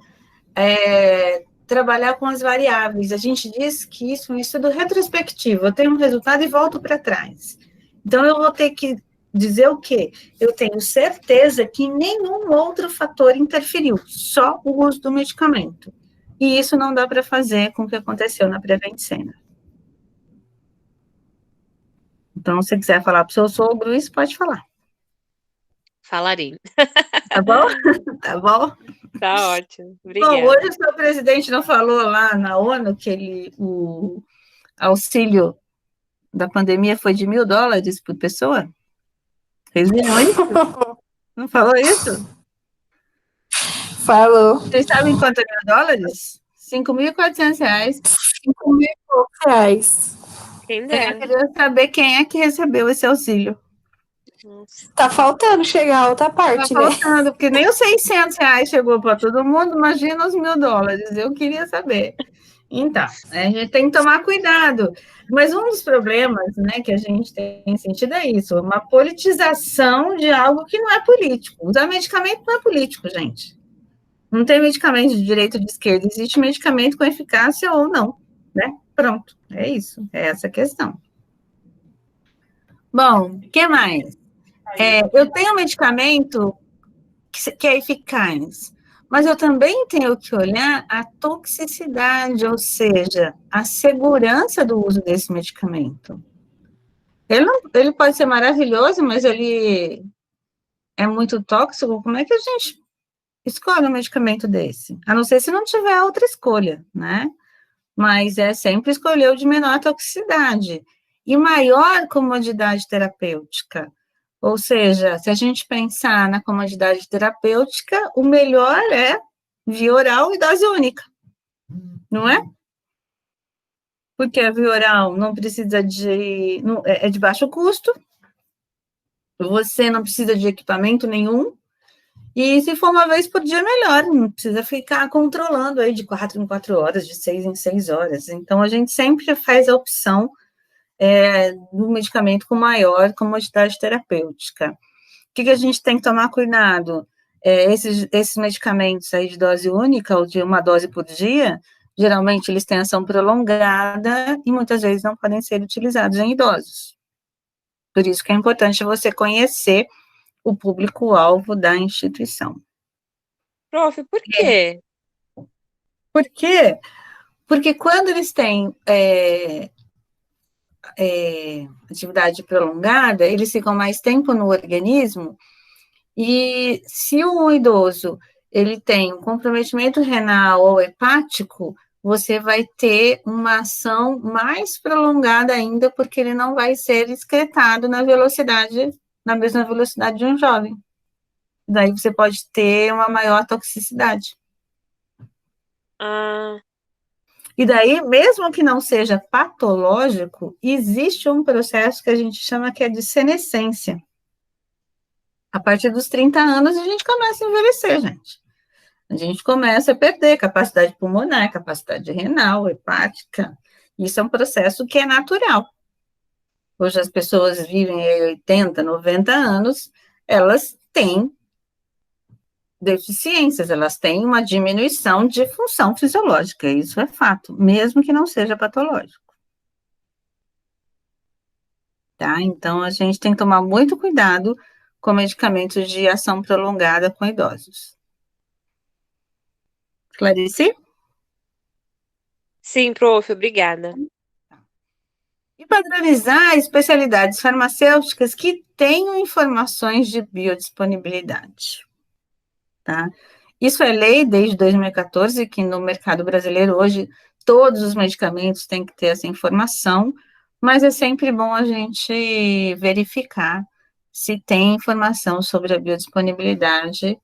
trabalhar com as variáveis. A gente diz que isso é um estudo retrospectivo, eu tenho um resultado e volto para trás. Então, eu vou ter que dizer o quê? Eu tenho certeza que nenhum outro fator interferiu, só o uso do medicamento. E isso não dá para fazer com o que aconteceu na Prevent-Sena. Então, se você quiser falar para o seu sogro, isso pode falar. Falarei. Tá bom? Tá bom? Tá ótimo. Bom, Obrigada. hoje o seu presidente não falou lá na ONU que o auxílio da pandemia foi de $1.000 por pessoa? Vocês viram isso? Não falou isso? Falou. Vocês sabem quanto é $1.000? R$ 5.400. 5 mil e poucos reais. Quem Eu dera. queria saber quem é que recebeu esse auxílio. Nossa. Tá faltando chegar a outra Tá parte, né? faltando, porque nem os R$ 600 chegou para todo mundo, imagina os $1.000. Eu queria saber. Então, a gente tem que tomar cuidado. Mas um dos problemas, né, que a gente tem sentido é isso, uma politização de algo que não é político. Usar medicamento não é político, gente. Não tem medicamento de direita ou de esquerda, existe medicamento com eficácia ou não, né? Pronto, é isso, é essa a questão. Bom, o que mais? Eu tenho um medicamento que é eficaz, mas eu também tenho que olhar a toxicidade, ou seja, a segurança do uso desse medicamento. Ele pode ser maravilhoso, mas ele é muito tóxico. Como é que a gente escolhe um medicamento desse? A não ser se não tiver outra escolha, né? Mas é sempre escolher o de menor toxicidade e maior comodidade terapêutica. Ou seja, se a gente pensar na comodidade terapêutica, o melhor é via oral e dose única, não é? Porque a via oral não precisa é de baixo custo, você não precisa de equipamento nenhum, e se for uma vez por dia, melhor, não precisa ficar controlando aí de 4 em 4 horas, de 6 em 6 horas. Então, a gente sempre faz a opção do medicamento com maior comodidade terapêutica. O que a gente tem que tomar cuidado? Esses medicamentos aí de dose única, ou de uma dose por dia, geralmente eles têm ação prolongada e muitas vezes não podem ser utilizados em idosos. Por isso que é importante você conhecer o público-alvo da instituição. Prof, por quê? Por quê? Porque quando eles têm atividade prolongada, eles ficam mais tempo no organismo, e se um idoso ele tem um comprometimento renal ou hepático, você vai ter uma ação mais prolongada ainda, porque ele não vai ser excretado na mesma velocidade de um jovem. Daí você pode ter uma maior toxicidade. Ah, E daí, mesmo que não seja patológico, existe um processo que a gente chama que é de senescência. A partir dos 30 anos, a gente começa a envelhecer, gente. A gente começa a perder capacidade pulmonar, capacidade renal, hepática. Isso é um processo que é natural. Hoje as pessoas vivem 80, 90 anos, elas têm deficiências, elas têm uma diminuição de função fisiológica, isso é fato, mesmo que não seja patológico. Tá? Então, a gente tem que tomar muito cuidado com medicamentos de ação prolongada com idosos. Esclareci? sim, prof, obrigada. E padronizar especialidades farmacêuticas que tenham informações de biodisponibilidade. Tá? Isso é lei desde 2014, que no mercado brasileiro hoje todos os medicamentos têm que ter essa informação, mas é sempre bom a gente verificar se tem informação sobre a biodisponibilidade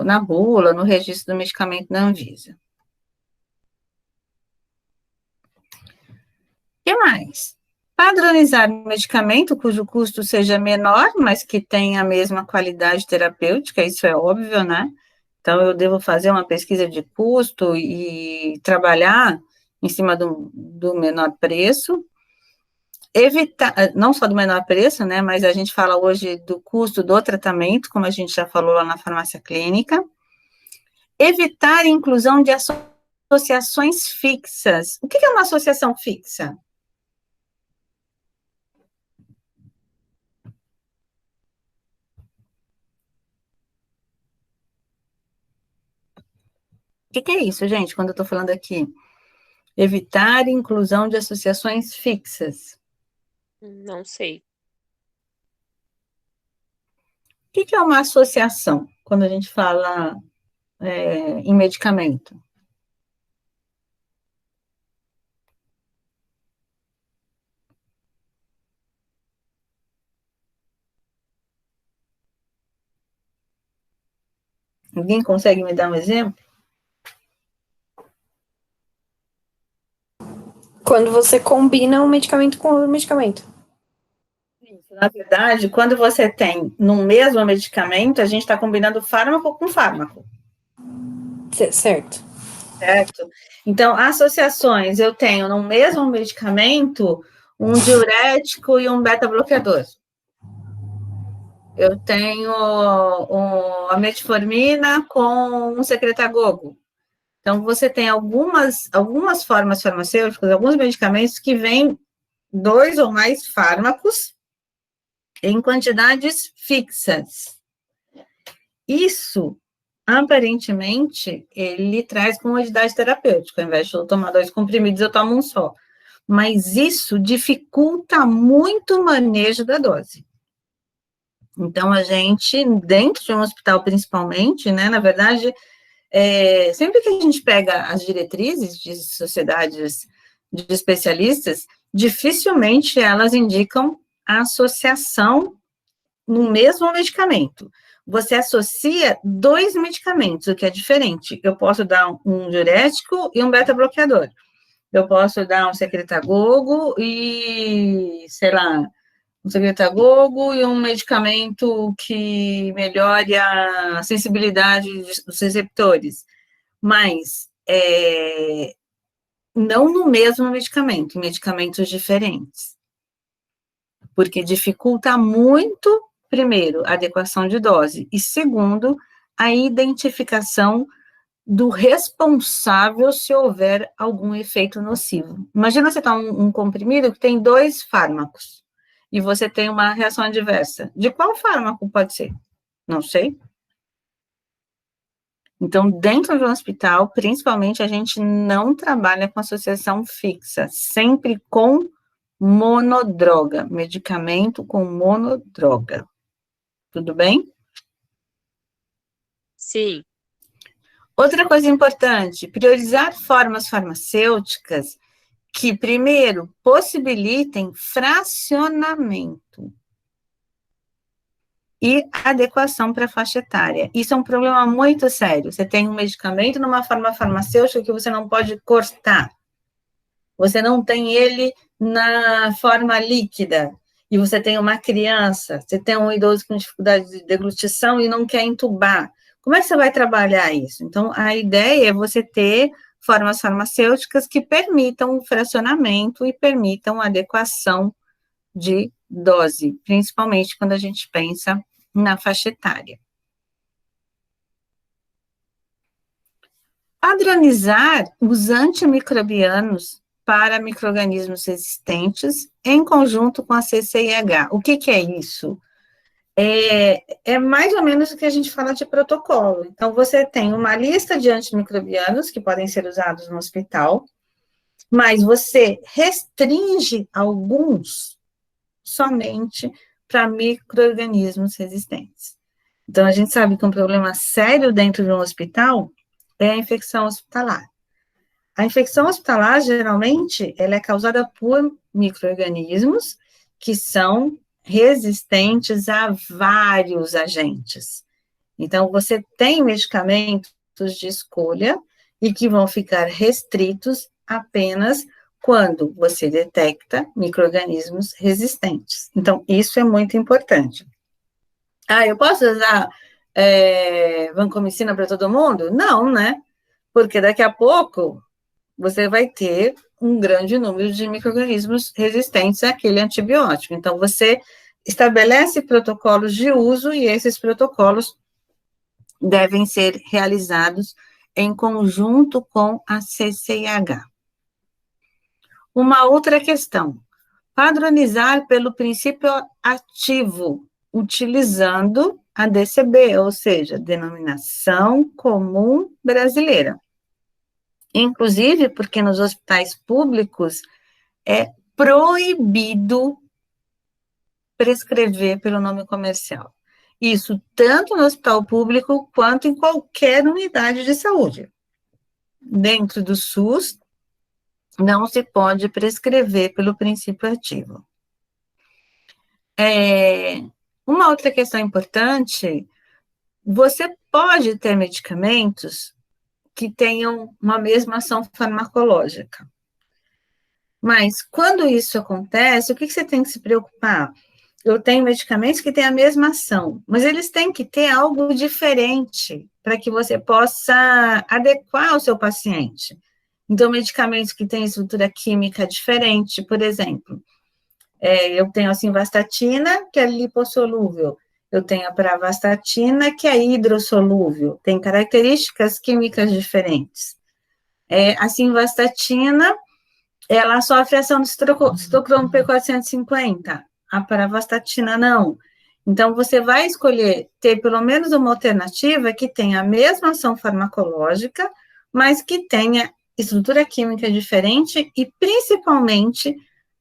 na bula, no registro do medicamento da Anvisa. O que mais? Padronizar um medicamento cujo custo seja menor, mas que tenha a mesma qualidade terapêutica, isso é óbvio, né? Então, eu devo fazer uma pesquisa de custo e trabalhar em cima do menor preço. Evitar, não só do menor preço, né, mas a gente fala hoje do custo do tratamento, como a gente já falou lá na farmácia clínica. Evitar a inclusão de associações fixas. O que é uma associação fixa? O que é isso, gente, quando eu estou falando aqui? Evitar inclusão de associações fixas. Não sei. O que é uma associação, quando a gente fala em medicamento? Alguém consegue me dar um exemplo? Quando você combina um medicamento com outro medicamento. Na verdade, quando você tem no mesmo medicamento, a gente está combinando fármaco com fármaco. Certo. Certo? Então, associações, eu tenho no mesmo medicamento um diurético e um beta-bloqueador. Eu tenho a metformina com um secretagogo. Então, você tem algumas formas farmacêuticas, alguns medicamentos que vêm 2 ou mais fármacos em quantidades fixas. Isso, aparentemente, ele traz comodidade terapêutica. Ao invés de eu tomar 2 comprimidos, eu tomo um só. Mas isso dificulta muito o manejo da dose. Então, a gente, dentro de um hospital principalmente, né, na verdade, sempre que a gente pega as diretrizes de sociedades de especialistas, dificilmente elas indicam a associação no mesmo medicamento. Você associa 2 medicamentos, o que é diferente. Eu posso dar um diurético e um beta-bloqueador. Eu posso dar um secretagogo e, sei lá, um secretagogo e um medicamento que melhore a sensibilidade dos receptores. Mas não no mesmo medicamento, em medicamentos diferentes. Porque dificulta muito, primeiro, a adequação de dose, e segundo, a identificação do responsável se houver algum efeito nocivo. Imagina você tomar um comprimido que tem 2 fármacos, e você tem uma reação adversa. De qual fármaco pode ser? Não sei. Então, dentro de um hospital, principalmente, a gente não trabalha com associação fixa, sempre com monodroga, medicamento com monodroga. Tudo bem? Sim. Outra coisa importante, priorizar formas farmacêuticas que, primeiro, possibilitem fracionamento e adequação para a faixa etária. Isso é um problema muito sério. Você tem um medicamento numa forma farmacêutica que você não pode cortar. Você não tem ele na forma líquida. E você tem uma criança, você tem um idoso com dificuldade de deglutição e não quer entubar. Como é que você vai trabalhar isso? Então, a ideia é você ter formas farmacêuticas que permitam o fracionamento e permitam a adequação de dose, principalmente quando a gente pensa na faixa etária. Padronizar os antimicrobianos para micro-organismos resistentes em conjunto com a CCIH. O que é isso? É mais ou menos o que a gente fala de protocolo. Então, você tem uma lista de antimicrobianos que podem ser usados no hospital, mas você restringe alguns somente para micro-organismos resistentes. Então, a gente sabe que um problema sério dentro de um hospital é a infecção hospitalar. A infecção hospitalar, geralmente, ela é causada por micro-organismos que são resistentes a vários agentes. Então, você tem medicamentos de escolha e que vão ficar restritos apenas quando você detecta micro-organismos resistentes. Então, isso é muito importante. Eu posso usar vancomicina para todo mundo? Não, né? Porque daqui a pouco você vai ter um grande número de micro-organismos resistentes àquele antibiótico. Então, você estabelece protocolos de uso e esses protocolos devem ser realizados em conjunto com a CCIH. Uma outra questão, padronizar pelo princípio ativo, utilizando a DCB, ou seja, Denominação Comum Brasileira. Inclusive, porque nos hospitais públicos é proibido prescrever pelo nome comercial. Isso tanto no hospital público quanto em qualquer unidade de saúde. Dentro do SUS, não se pode prescrever pelo princípio ativo. Uma outra questão importante, você pode ter medicamentos que tenham uma mesma ação farmacológica. Mas, quando isso acontece, o que você tem que se preocupar? Eu tenho medicamentos que têm a mesma ação, mas eles têm que ter algo diferente para que você possa adequar ao seu paciente. Então, medicamentos que têm estrutura química diferente, por exemplo, eu tenho a simvastatina, que é lipossolúvel, eu tenho a pravastatina, que é hidrossolúvel, tem características químicas diferentes. A simvastatina, ela sofre ação do citocromo P450, a pravastatina não. Então, você vai escolher ter pelo menos uma alternativa que tenha a mesma ação farmacológica, mas que tenha estrutura química diferente e, principalmente,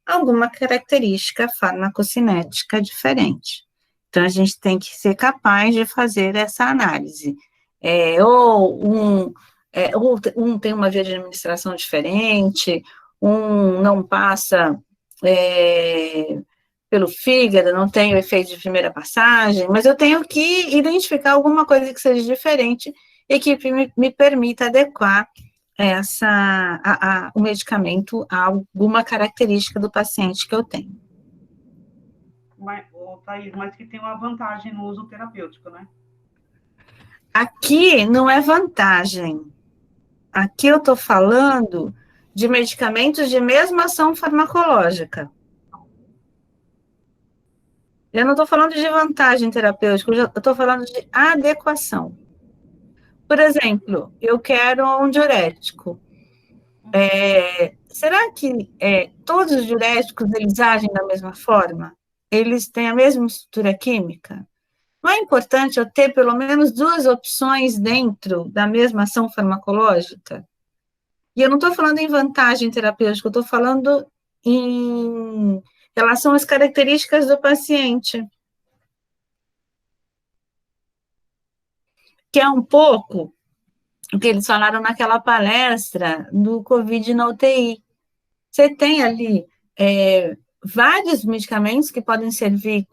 alguma característica farmacocinética diferente. Então, a gente tem que ser capaz de fazer essa análise. Ou um tem uma via de administração diferente, um não passa pelo fígado, não tem o efeito de primeira passagem, mas eu tenho que identificar alguma coisa que seja diferente e que me permita adequar o medicamento a alguma característica do paciente que eu tenho. Thaís, mas que tem uma vantagem no uso terapêutico, né? Aqui não é vantagem. Aqui eu estou falando de medicamentos de mesma ação farmacológica. Eu não estou falando de vantagem terapêutica, eu estou falando de adequação. Por exemplo, eu quero um diurético. Será que todos os diuréticos, eles agem da mesma forma? Eles têm a mesma estrutura química? Não é importante eu ter pelo menos duas opções dentro da mesma ação farmacológica? E eu não estou falando em vantagem terapêutica, eu estou falando em relação às características do paciente. Que é um pouco o que eles falaram naquela palestra do Covid na UTI. Você tem ali vários medicamentos que podem servir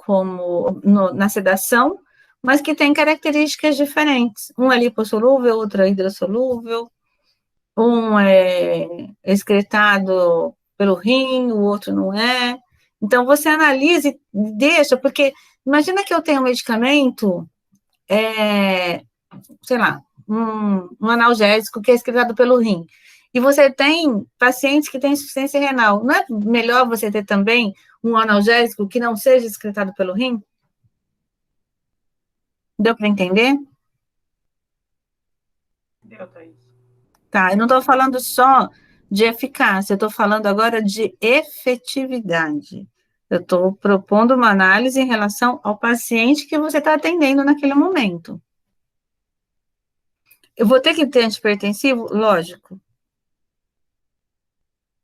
na sedação, mas que têm características diferentes. Um é lipossolúvel, outro é hidrossolúvel, um é excretado pelo rim, o outro não é. Então, você analisa e deixa, porque imagina que eu tenho um medicamento, sei lá, um analgésico que é excretado pelo rim, e você tem pacientes que têm insuficiência renal. Não é melhor você ter também um analgésico que não seja excretado pelo rim? Deu para entender? Deu, Thaís. Tá, eu não estou falando só de eficácia, eu estou falando agora de efetividade. Eu estou propondo uma análise em relação ao paciente que você está atendendo naquele momento. Eu vou ter que ter antipertensivo? Lógico.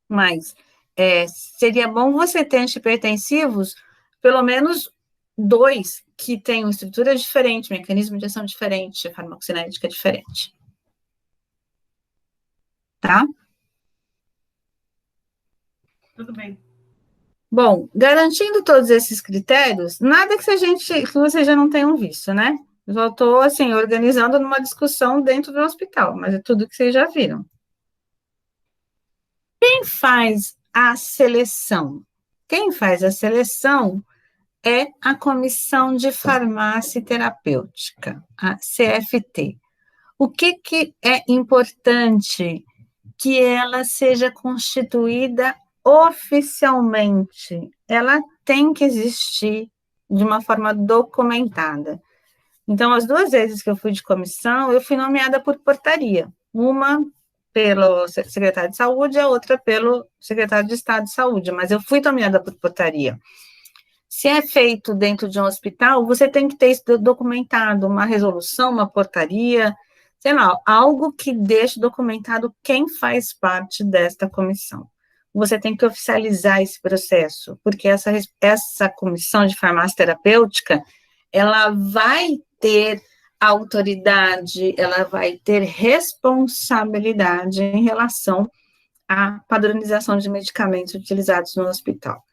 Mas seria bom você ter antipertensivos, pelo menos 2, que tenham estrutura diferente, mecanismo de ação diferente, farmacocinética diferente. Tá? Tudo bem. Bom, garantindo todos esses critérios, nada que vocês já não tenham visto, né? Eu só estou, assim, organizando numa discussão dentro do hospital, mas é tudo que vocês já viram. Quem faz a seleção? Quem faz a seleção é a Comissão de Farmácia Terapêutica, a CFT. O que é importante? Que ela seja constituída oficialmente. Ela tem que existir de uma forma documentada. Então, as 2 vezes que eu fui de comissão, eu fui nomeada por portaria. uma pelo secretário de saúde, a outra pelo secretário de Estado de Saúde, mas eu fui nomeada por portaria. Se é feito dentro de um hospital, você tem que ter isso documentado, uma resolução, uma portaria, sei lá, algo que deixe documentado quem faz parte desta comissão. Você tem que oficializar esse processo, porque essa comissão de farmácia terapêutica, ela vai ter autoridade, ela vai ter responsabilidade em relação à padronização de medicamentos utilizados no hospital.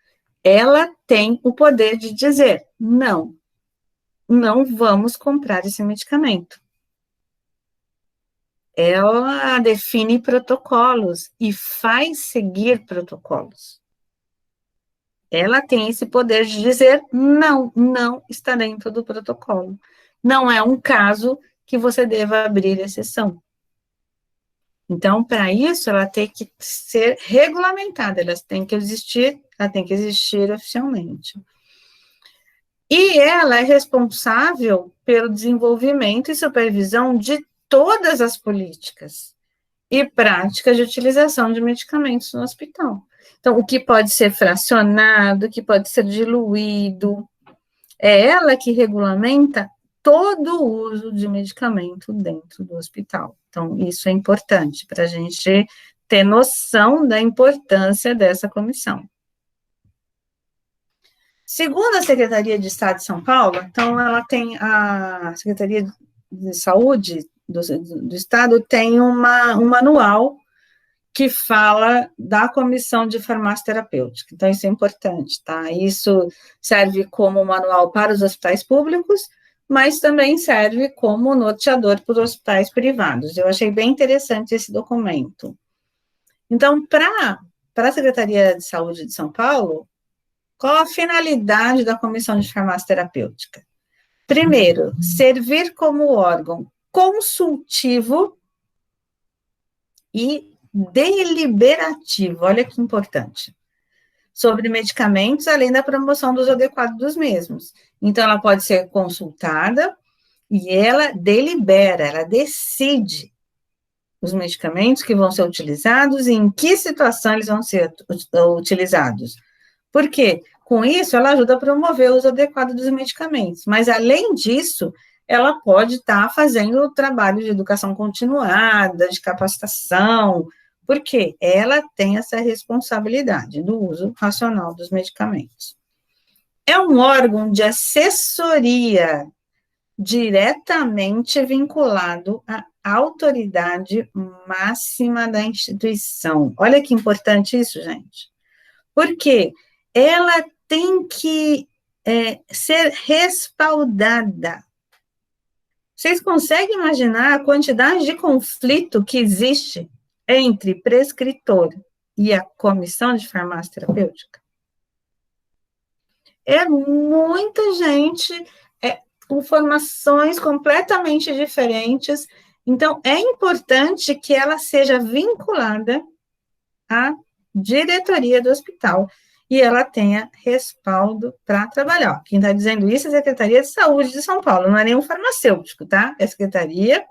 Ela tem o poder de dizer, não vamos comprar esse medicamento. Ela define protocolos e faz seguir protocolos. Ela tem esse poder de dizer, não está dentro do protocolo. Não é um caso que você deva abrir exceção. Então, para isso, ela tem que ser regulamentada, ela tem que existir oficialmente. E ela é responsável pelo desenvolvimento e supervisão de todas as políticas e práticas de utilização de medicamentos no hospital. Então, o que pode ser fracionado, o que pode ser diluído, é ela que regulamenta todo o uso de medicamento dentro do hospital. Então, isso é importante para a gente ter noção da importância dessa comissão. Segundo a Secretaria de Estado de São Paulo, então, ela tem a Secretaria de Saúde do Estado tem um manual que fala da comissão de farmácia terapêutica. Então, isso é importante, tá? Isso serve como manual para os hospitais públicos, mas também serve como norteador para os hospitais privados. Eu achei bem interessante esse documento. Então, para a Secretaria de Saúde de São Paulo, qual a finalidade da comissão de farmácia terapêutica? Primeiro, servir como órgão consultivo e deliberativo, olha que importante, sobre medicamentos, além da promoção do uso adequado dos mesmos. Então, ela pode ser consultada e ela delibera, ela decide os medicamentos que vão ser utilizados e em que situação eles vão ser utilizados. Por quê? Com isso, ela ajuda a promover o uso adequado dos medicamentos, mas, além disso, ela pode estar fazendo o trabalho de educação continuada, de capacitação, porque ela tem essa responsabilidade do uso racional dos medicamentos. É um órgão de assessoria diretamente vinculado à autoridade máxima da instituição. Olha que importante isso, gente. Porque ela tem que ser respaldada. Vocês conseguem imaginar a quantidade de conflito que existe entre prescritor e a comissão de farmácia terapêutica? É muita gente, com formações completamente diferentes. Então, é importante que ela seja vinculada à diretoria do hospital e ela tenha respaldo para trabalhar. Quem está dizendo isso é a Secretaria de Saúde de São Paulo, não é nenhum farmacêutico, tá? É a Secretaria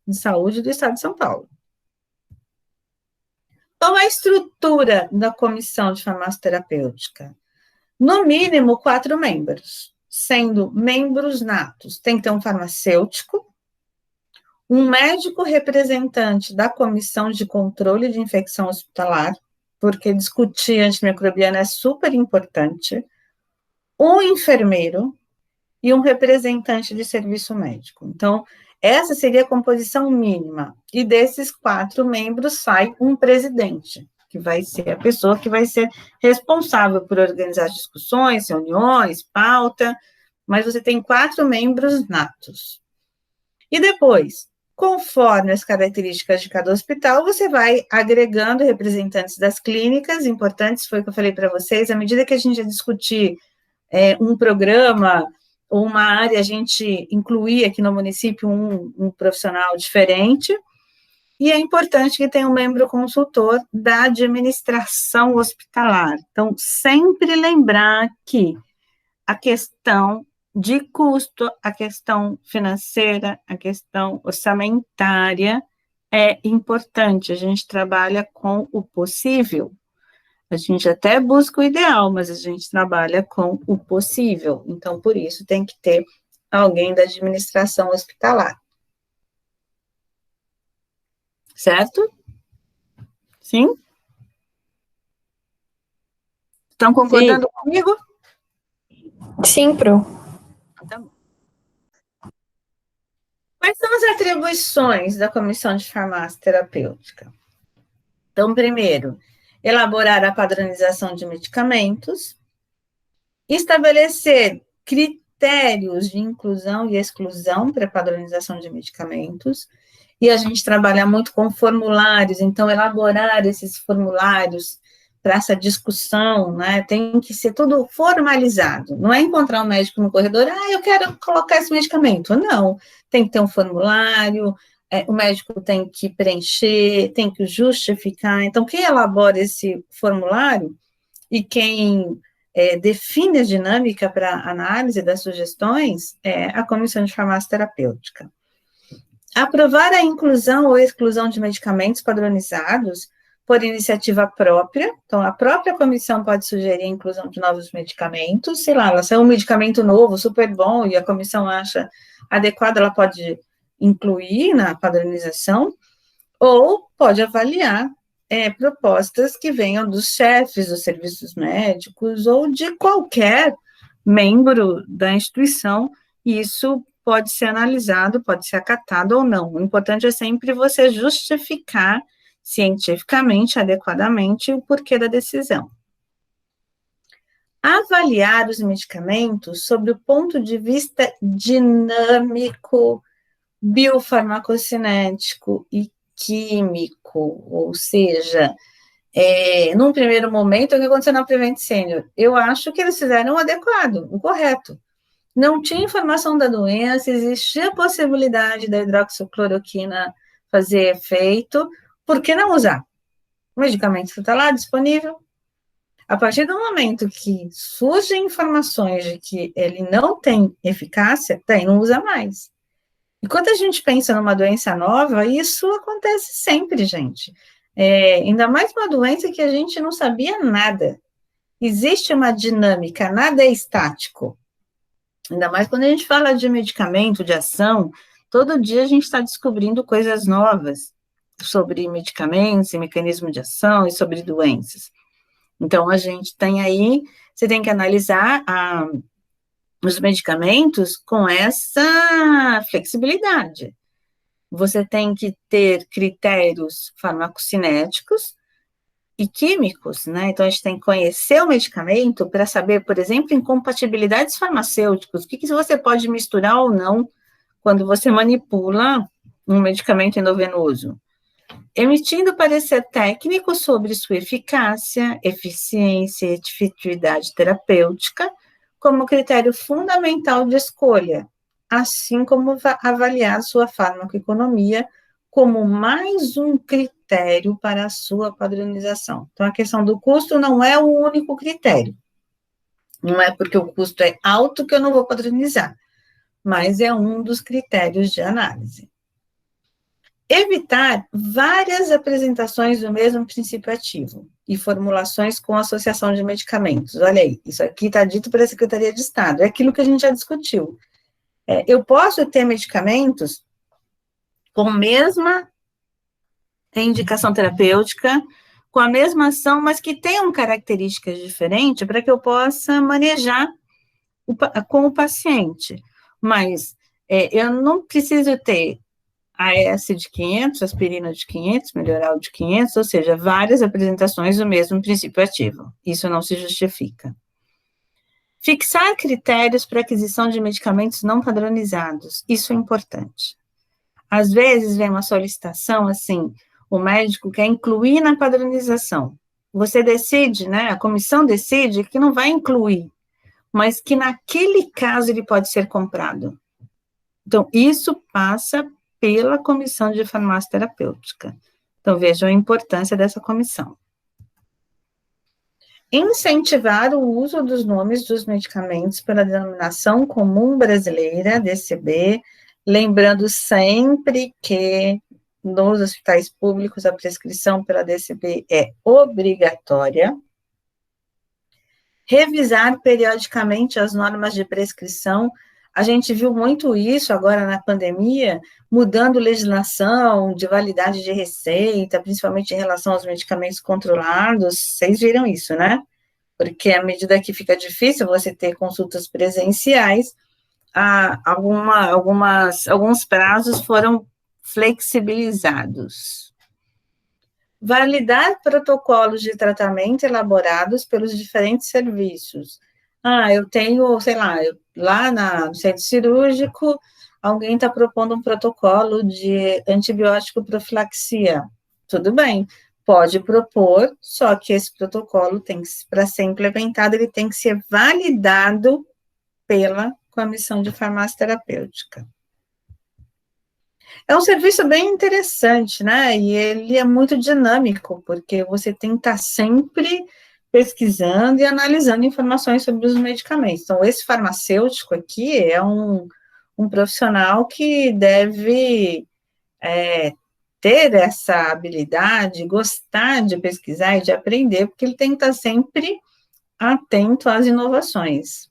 de Saúde do Estado de São Paulo. Qual a estrutura da comissão de farmácia terapêutica? No mínimo 4 membros, sendo membros natos. Tem que ter um farmacêutico, um médico representante da comissão de controle de infecção hospitalar, porque discutir antimicrobiana é super importante, um enfermeiro e um representante de serviço médico. Então, essa seria a composição mínima. E desses 4 membros sai um presidente, que vai ser a pessoa que vai ser responsável por organizar discussões, reuniões, pauta, mas você tem 4 membros natos. E depois, conforme as características de cada hospital, você vai agregando representantes das clínicas, importantes, foi o que eu falei para vocês, à medida que a gente ia discutir um programa ou uma área, a gente incluir aqui no município um profissional diferente, e é importante que tenha um membro consultor da administração hospitalar. Então, sempre lembrar que a questão de custo, a questão financeira, a questão orçamentária é importante, a gente trabalha com o possível. A gente até busca o ideal, mas a gente trabalha com o possível. Então, por isso, tem que ter alguém da administração hospitalar. Certo? Sim? Estão concordando comigo? Sim, Pro. Tá bom. Quais são as atribuições da Comissão de Farmácia Terapêutica? Então, primeiro, elaborar a padronização de medicamentos, estabelecer critérios de inclusão e exclusão para a padronização de medicamentos, e a gente trabalha muito com formulários, então elaborar esses formulários para essa discussão, né, tem que ser tudo formalizado, não é encontrar um médico no corredor, eu quero colocar esse medicamento, não, tem que ter um formulário, o médico tem que preencher, tem que justificar, então quem elabora esse formulário e quem define a dinâmica para análise das sugestões é a Comissão de Farmácia Terapêutica. Aprovar a inclusão ou exclusão de medicamentos padronizados por iniciativa própria, então a própria comissão pode sugerir a inclusão de novos medicamentos, sei lá, ela saiu um medicamento novo, super bom, e a comissão acha adequado, ela pode incluir na padronização, ou pode avaliar propostas que venham dos chefes dos serviços médicos ou de qualquer membro da instituição, e isso pode ser analisado, pode ser acatado ou não. O importante é sempre você justificar cientificamente, adequadamente, o porquê da decisão. Avaliar os medicamentos sob o ponto de vista dinâmico, biofarmacocinético e químico, ou seja, num primeiro momento, o que aconteceu na Prevent Senior? Eu acho que eles fizeram o adequado, o correto. Não tinha informação da doença, existia a possibilidade da hidroxicloroquina fazer efeito, por que não usar? O medicamento está lá disponível. A partir do momento que surgem informações de que ele não tem eficácia, daí não usa mais. E quando a gente pensa numa doença nova, isso acontece sempre, gente. Ainda mais uma doença que a gente não sabia nada. Existe uma dinâmica, nada é estático. Ainda mais quando a gente fala de medicamento, de ação, todo dia a gente está descobrindo coisas novas sobre medicamentos e mecanismo de ação e sobre doenças. Então, a gente tem aí, você tem que analisar os medicamentos com essa flexibilidade. Você tem que ter critérios farmacocinéticos e químicos, né? Então, a gente tem que conhecer o medicamento para saber, por exemplo, incompatibilidades farmacêuticas, o que você pode misturar ou não quando você manipula um medicamento endovenoso. Emitindo parecer técnico sobre sua eficácia, eficiência e efetividade terapêutica como critério fundamental de escolha, assim como avaliar sua farmacoeconomia como mais um critério para a sua padronização. Então, a questão do custo não é o único critério. Não é porque o custo é alto que eu não vou padronizar, mas é um dos critérios de análise. Evitar várias apresentações do mesmo princípio ativo e formulações com associação de medicamentos. Olha aí, isso aqui está dito pela Secretaria de Estado, é aquilo que a gente já discutiu. Eu posso ter medicamentos com a mesma indicação terapêutica, com a mesma ação, mas que tenham características diferentes para que eu possa manejar com o paciente. Mas eu não preciso ter AS de 500, aspirina de 500, melhoral de 500, ou seja, várias apresentações do mesmo princípio ativo. Isso não se justifica. Fixar critérios para aquisição de medicamentos não padronizados. Isso é importante. Às vezes vem uma solicitação assim, o médico quer incluir na padronização. Você decide, né? A comissão decide que não vai incluir, mas que naquele caso ele pode ser comprado. Então, isso passa pela Comissão de Farmácia Terapêutica. Então, vejam a importância dessa comissão. Incentivar o uso dos nomes dos medicamentos pela denominação comum brasileira, DCB, lembrando sempre que nos hospitais públicos, a prescrição pela DCB é obrigatória. Revisar periodicamente as normas de prescrição. A gente viu muito isso agora na pandemia, mudando legislação de validade de receita, principalmente em relação aos medicamentos controlados. Vocês viram isso, né? Porque à medida que fica difícil você ter consultas presenciais, alguns prazos foram flexibilizados. Validar protocolos de tratamento elaborados pelos diferentes serviços. Eu tenho, sei lá, lá no centro cirúrgico, alguém está propondo um protocolo de antibiótico profilaxia. Tudo bem, pode propor, só que esse protocolo para ser implementado, ele tem que ser validado pela Comissão de Farmácia Terapêutica. É um serviço bem interessante, né? E ele é muito dinâmico, porque você tem que estar sempre pesquisando e analisando informações sobre os medicamentos. Então, esse farmacêutico aqui é um profissional que deve ter essa habilidade, gostar de pesquisar e de aprender, porque ele tem que estar sempre atento às inovações.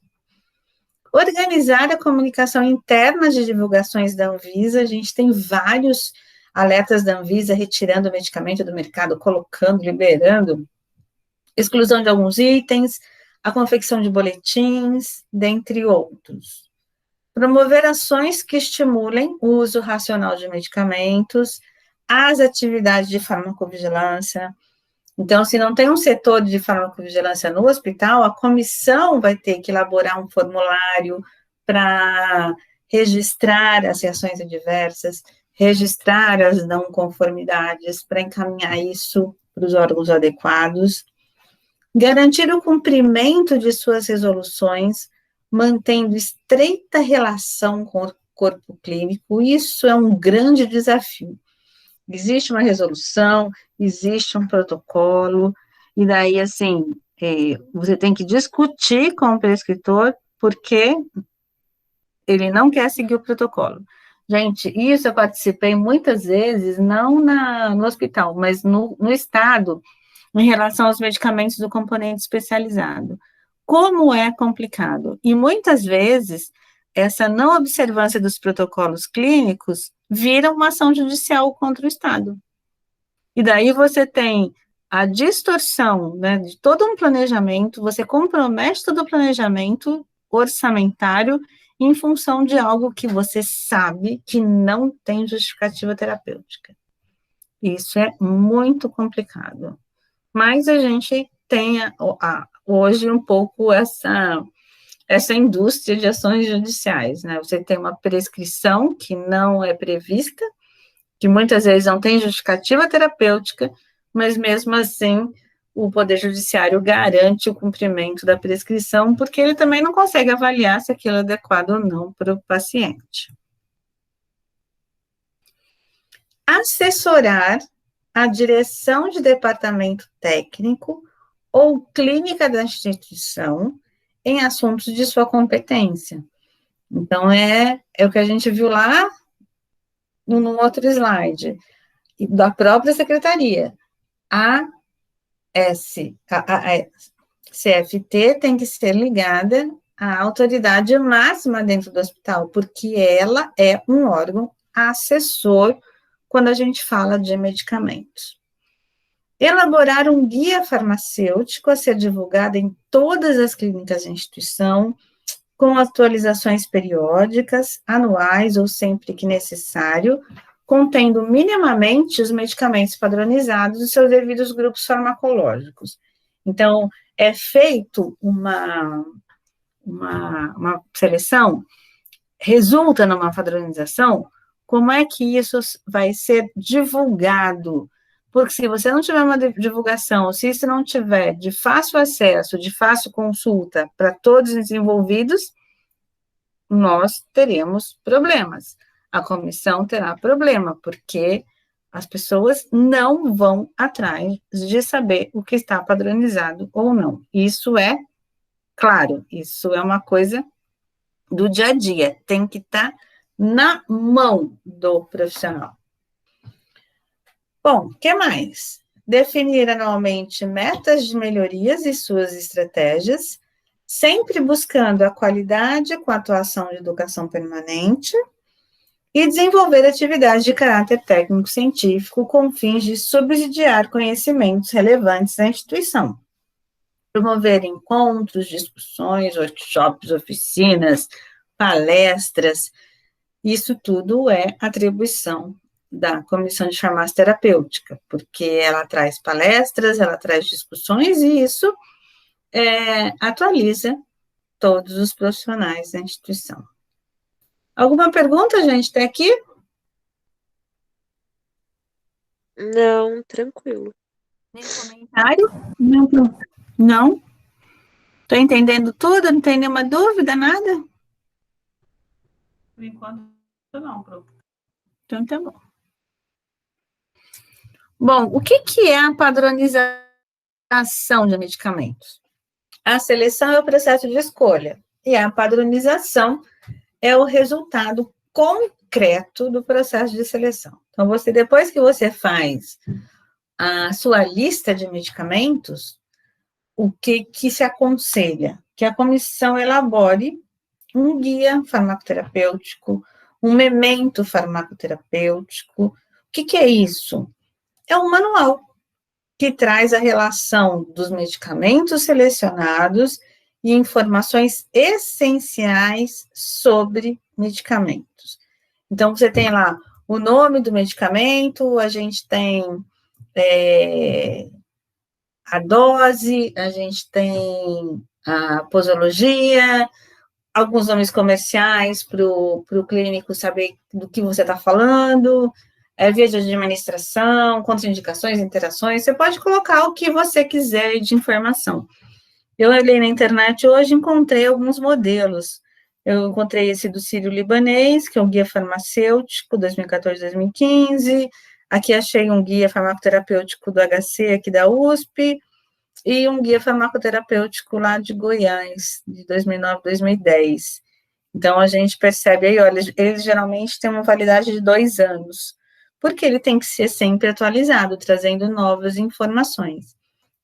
Organizar a comunicação interna de divulgações da Anvisa. A gente tem vários alertas da Anvisa retirando o medicamento do mercado, colocando, liberando, exclusão de alguns itens, a confecção de boletins, dentre outros. Promover ações que estimulem o uso racional de medicamentos, as atividades de farmacovigilância. Então, se não tem um setor de farmacovigilância no hospital, a comissão vai ter que elaborar um formulário para registrar as reações adversas, registrar as não conformidades, para encaminhar isso para os órgãos adequados. Garantir o cumprimento de suas resoluções, mantendo estreita relação com o corpo clínico. Isso é um grande desafio. Existe uma resolução, existe um protocolo, e daí, assim, você tem que discutir com o prescritor, porque ele não quer seguir o protocolo. Gente, isso eu participei muitas vezes, não no hospital, mas no estado, em relação aos medicamentos do componente especializado. Como é complicado. E muitas vezes, essa não observância dos protocolos clínicos vira uma ação judicial contra o Estado. E daí você tem a distorção, né, de todo um planejamento, você compromete todo o planejamento orçamentário em função de algo que você sabe que não tem justificativa terapêutica. Isso é muito complicado. Mas a gente tem hoje um pouco essa indústria de ações judiciais, né? Você tem uma prescrição que não é prevista, que muitas vezes não tem justificativa terapêutica, mas mesmo assim o Poder Judiciário garante o cumprimento da prescrição, porque ele também não consegue avaliar se aquilo é adequado ou não para o paciente. Assessorar a direção de departamento técnico ou clínica da instituição em assuntos de sua competência. Então, é o que a gente viu lá no outro slide, da própria secretaria. A CFT tem que ser ligada à autoridade máxima dentro do hospital, porque ela é um órgão assessor quando a gente fala de medicamentos. Elaborar um guia farmacêutico a ser divulgado em todas as clínicas da instituição, com atualizações periódicas, anuais ou sempre que necessário, contendo minimamente os medicamentos padronizados e seus devidos grupos farmacológicos. Então, é feito uma seleção, resulta numa padronização, como é que isso vai ser divulgado? Porque se você não tiver uma divulgação, se isso não tiver de fácil acesso, de fácil consulta para todos os envolvidos, nós teremos problemas. A comissão terá problema, porque as pessoas não vão atrás de saber o que está padronizado ou não. Isso é claro, isso é uma coisa do dia a dia, tem que estar na mão do profissional. Bom, o que mais? Definir anualmente metas de melhorias e suas estratégias, sempre buscando a qualidade com a atuação de educação permanente, e desenvolver atividades de caráter técnico-científico com fins de subsidiar conhecimentos relevantes à instituição. Promover encontros, discussões, workshops, oficinas, palestras, isso tudo é atribuição da Comissão de Farmácia Terapêutica, porque ela traz palestras, ela traz discussões, e isso atualiza todos os profissionais da instituição. Alguma pergunta, gente, até aqui? Não, tranquilo. Nem comentário? Não? Estou entendendo tudo? Não tem nenhuma dúvida, nada? Por enquanto, não, Pro. Então, tá bom. Bom, o que é a padronização de medicamentos? A seleção é o processo de escolha, e a padronização é o resultado concreto do processo de seleção. Então, depois que você faz a sua lista de medicamentos, o que se aconselha? Que a comissão elabore um guia farmacoterapêutico, um memento farmacoterapêutico. O que é isso? É um manual que traz a relação dos medicamentos selecionados e informações essenciais sobre medicamentos. Então, você tem lá o nome do medicamento, a gente tem a dose, a gente tem a posologia, alguns nomes comerciais para o clínico saber do que você está falando, via de administração, contraindicações, interações, você pode colocar o que você quiser de informação. Eu olhei na internet hoje, encontrei alguns modelos. Eu encontrei esse do Sírio-Libanês, que é o Guia Farmacêutico 2014-2015. Aqui achei um guia farmacoterapêutico do HC, aqui da USP, e um guia farmacoterapêutico lá de Goiás, de 2009-2010. Então, a gente percebe aí, olha, eles geralmente têm uma validade de 2 anos, porque ele tem que ser sempre atualizado, trazendo novas informações.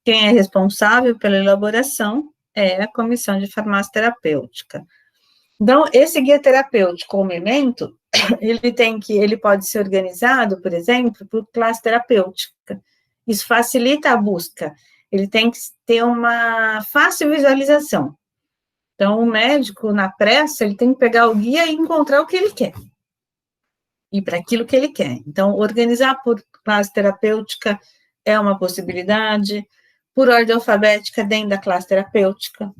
Quem é responsável pela elaboração é a Comissão de Farmácia Terapêutica. Então, esse guia terapêutico, ou memento, ele pode ser organizado, por exemplo, por classe terapêutica. Isso facilita a busca. Ele tem que ter uma fácil visualização. Então, o médico, na pressa, ele tem que pegar o guia e encontrar o que ele quer. E para aquilo que ele quer. Então, organizar por classe terapêutica é uma possibilidade, por ordem alfabética dentro da classe terapêutica.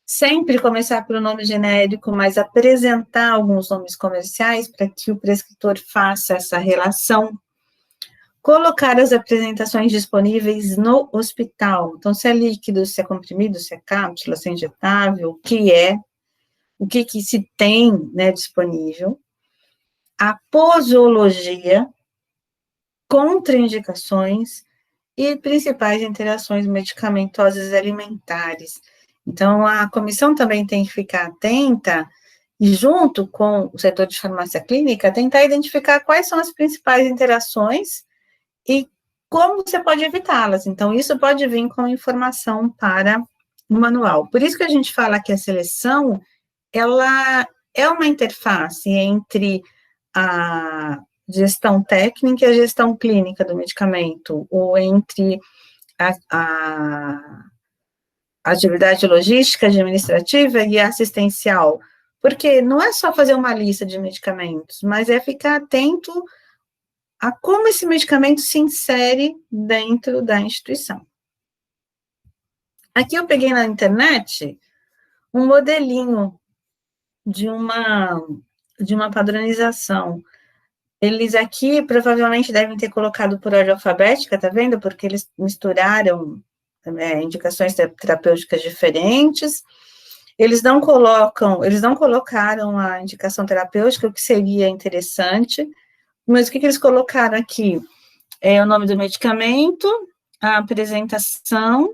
Sempre começar pelo nome genérico, mas apresentar alguns nomes comerciais para que o prescritor faça essa relação. Colocar as apresentações disponíveis no hospital. Então, se é líquido, se é comprimido, se é cápsula, se é injetável, o que se tem, né, disponível. A posologia, contraindicações e principais interações medicamentosas e alimentares. Então, a comissão também tem que ficar atenta e, junto com o setor de farmácia clínica, tentar identificar quais são as principais interações e como você pode evitá-las. Então, isso pode vir com informação para o manual. Por isso que a gente fala que a seleção, ela é uma interface entre a gestão técnica e a gestão clínica do medicamento, ou entre a atividade logística, administrativa e assistencial, porque não é só fazer uma lista de medicamentos, mas é ficar atento a como esse medicamento se insere dentro da instituição. Aqui eu peguei na internet um modelinho de uma padronização. Eles aqui provavelmente devem ter colocado por ordem alfabética, tá vendo? Porque eles misturaram indicações terapêuticas diferentes. Eles não colocaram a indicação terapêutica, o que seria interessante, mas o que eles colocaram aqui? É o nome do medicamento, a apresentação,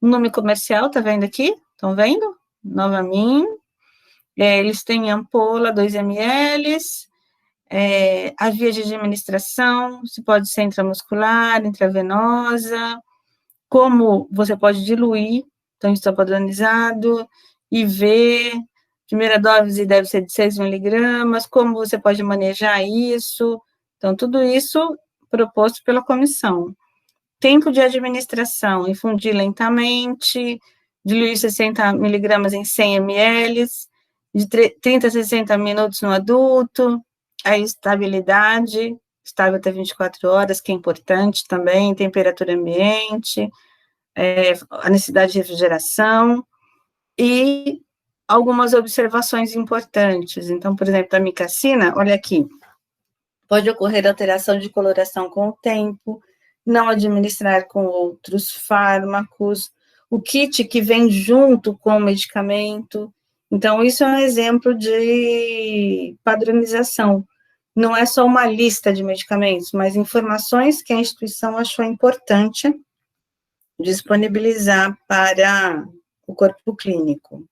o nome comercial, tá vendo aqui? Estão vendo? Novamin. Eles têm ampola 2 ml, a via de administração, se pode ser intramuscular, intravenosa, como você pode diluir, então isso está padronizado, IV, primeira dose deve ser de 6 miligramas, como você pode manejar isso, então tudo isso proposto pela comissão. Tempo de administração, infundir lentamente, diluir 60 miligramas em 100 ml, de 30 a 60 minutos no adulto, a estabilidade, estável até 24 horas, que é importante também, temperatura ambiente, a necessidade de refrigeração, e algumas observações importantes. Então, por exemplo, a micacina, olha aqui, pode ocorrer alteração de coloração com o tempo, não administrar com outros fármacos, o kit que vem junto com o medicamento. Então, isso é um exemplo de padronização. Não é só uma lista de medicamentos, mas informações que a instituição achou importante disponibilizar para o corpo clínico.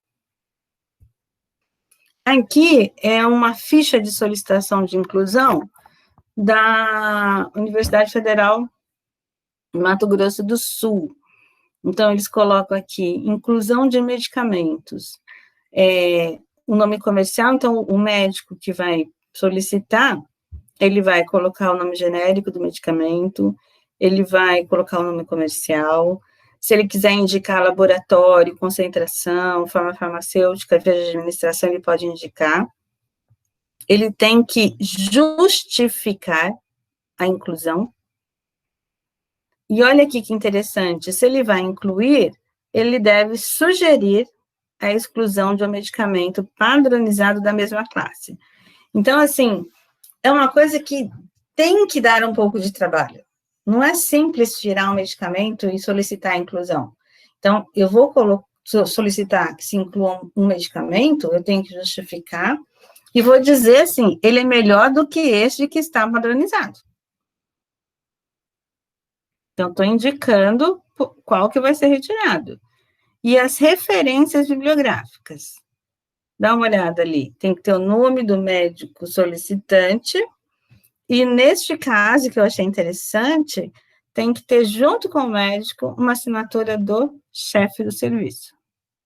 Aqui é uma ficha de solicitação de inclusão da Universidade Federal de Mato Grosso do Sul. Então, eles colocam aqui, inclusão de medicamentos. O nome comercial, então, o médico que vai solicitar, ele vai colocar o nome genérico do medicamento, ele vai colocar o nome comercial, se ele quiser indicar laboratório, concentração, forma farmacêutica, via de administração, ele pode indicar. Ele tem que justificar a inclusão. E olha aqui que interessante, se ele vai incluir, ele deve sugerir a exclusão de um medicamento padronizado da mesma classe. Então, assim, é uma coisa que tem que dar um pouco de trabalho. Não é simples tirar um medicamento e solicitar a inclusão. Então, eu vou solicitar que se inclua um medicamento, eu tenho que justificar, e vou dizer assim, ele é melhor do que este que está padronizado. Então, estou indicando qual que vai ser retirado. E as referências bibliográficas. Dá uma olhada ali, tem que ter o nome do médico solicitante, e neste caso, que eu achei interessante, tem que ter junto com o médico uma assinatura do chefe do serviço.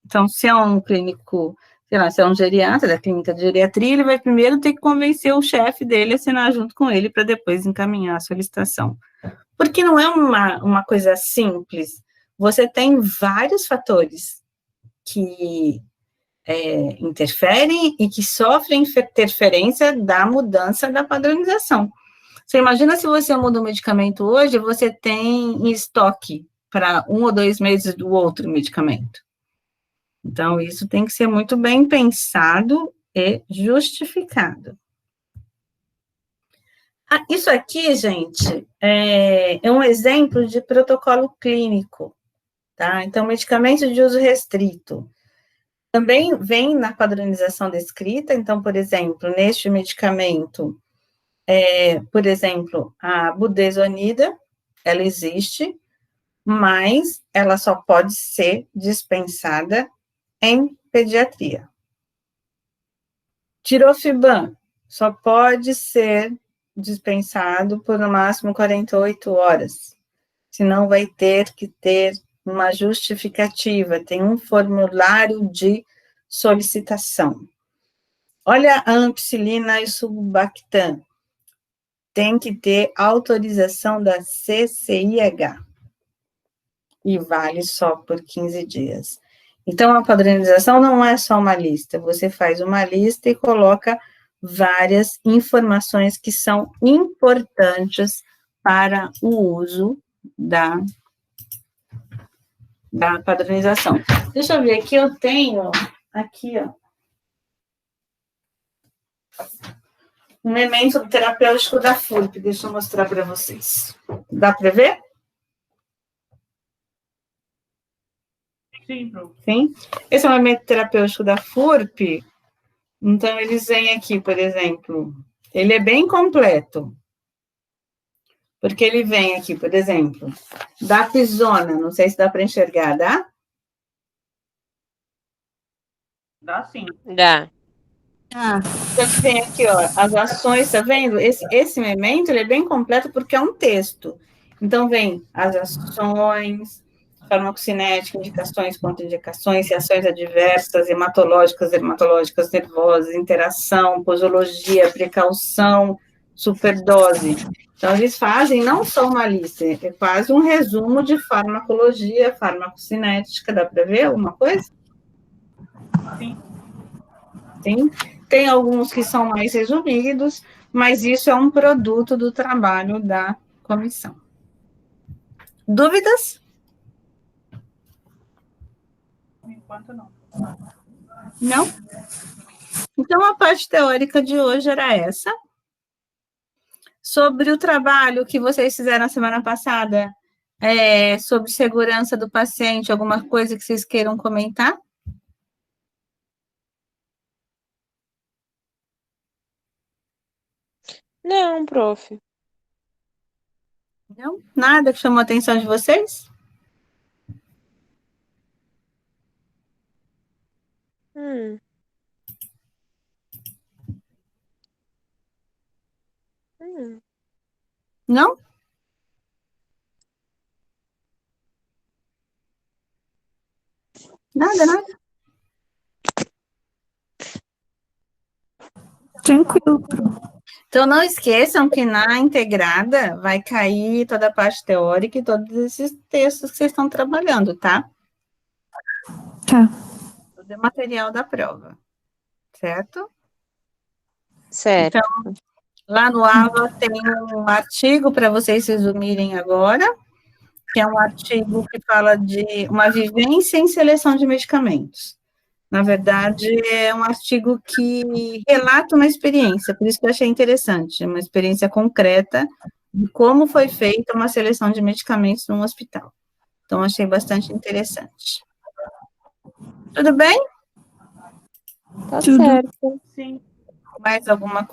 Então, se é um clínico, sei lá, se é um geriatra da clínica de geriatria, ele vai primeiro ter que convencer o chefe dele a assinar junto com ele, para depois encaminhar a solicitação. Porque não é uma coisa simples. Você tem vários fatores que interferem e que sofrem interferência da mudança da padronização. Você imagina se você muda um medicamento hoje, você tem em estoque para 1 ou 2 meses do outro medicamento. Então, isso tem que ser muito bem pensado e justificado. Isso aqui, gente, é um exemplo de protocolo clínico, tá? Então, medicamentos de uso restrito. Também vem na padronização descrita, então, por exemplo, neste medicamento, por exemplo, a budesonida, ela existe, mas ela só pode ser dispensada em pediatria. Tirofiban só pode ser dispensado por no máximo 48 horas, senão vai ter que ter uma justificativa, tem um formulário de solicitação. Olha a ampicilina e sulbactam, tem que ter autorização da CCIH, e vale só por 15 dias. Então, a padronização não é só uma lista, você faz uma lista e coloca várias informações que são importantes para o uso da padronização. Deixa eu ver aqui, eu tenho aqui, ó, um memento terapêutico da FURP, deixa eu mostrar para vocês. Dá para ver? Sim, Pro. Sim? Esse é o memento terapêutico da FURP. Então, eles vêm aqui, por exemplo, ele é bem completo. Porque ele vem aqui, por exemplo, dapizona, não sei se dá para enxergar, dá? Dá sim. Dá. Ah, Então, vem aqui, ó, as ações, tá vendo? Esse memento, ele é bem completo porque é um texto. Então, vem as ações, farmacocinética, indicações, contraindicações, reações adversas, hematológicas, dermatológicas, nervosas, interação, posologia, precaução, superdose. Então, eles fazem não só uma lista, é quase um resumo de farmacologia, farmacocinética, dá para ver alguma coisa? Sim. Sim. Tem alguns que são mais resumidos, mas isso é um produto do trabalho da comissão. Dúvidas? Por enquanto, não. Não? Então, a parte teórica de hoje era essa. Sobre o trabalho que vocês fizeram na semana passada, sobre segurança do paciente, alguma coisa que vocês queiram comentar? Não, prof. Não? Nada que chamou a atenção de vocês? Hum. Hum. Não? Nada, nada. tranquilo. Então, não esqueçam que na integrada vai cair toda a parte teórica e todos esses textos que vocês estão trabalhando, tá? Tá. Tudo é material da prova, certo? Certo. Então, lá no AVA tem um artigo para vocês resumirem agora, que é um artigo que fala de uma vivência em seleção de medicamentos. Na verdade, é um artigo que relata uma experiência, por isso que eu achei interessante, uma experiência concreta de como foi feita uma seleção de medicamentos num hospital. Então, achei bastante interessante. Tudo bem? Tá Tudo. certo. Sim. Mais alguma coisa?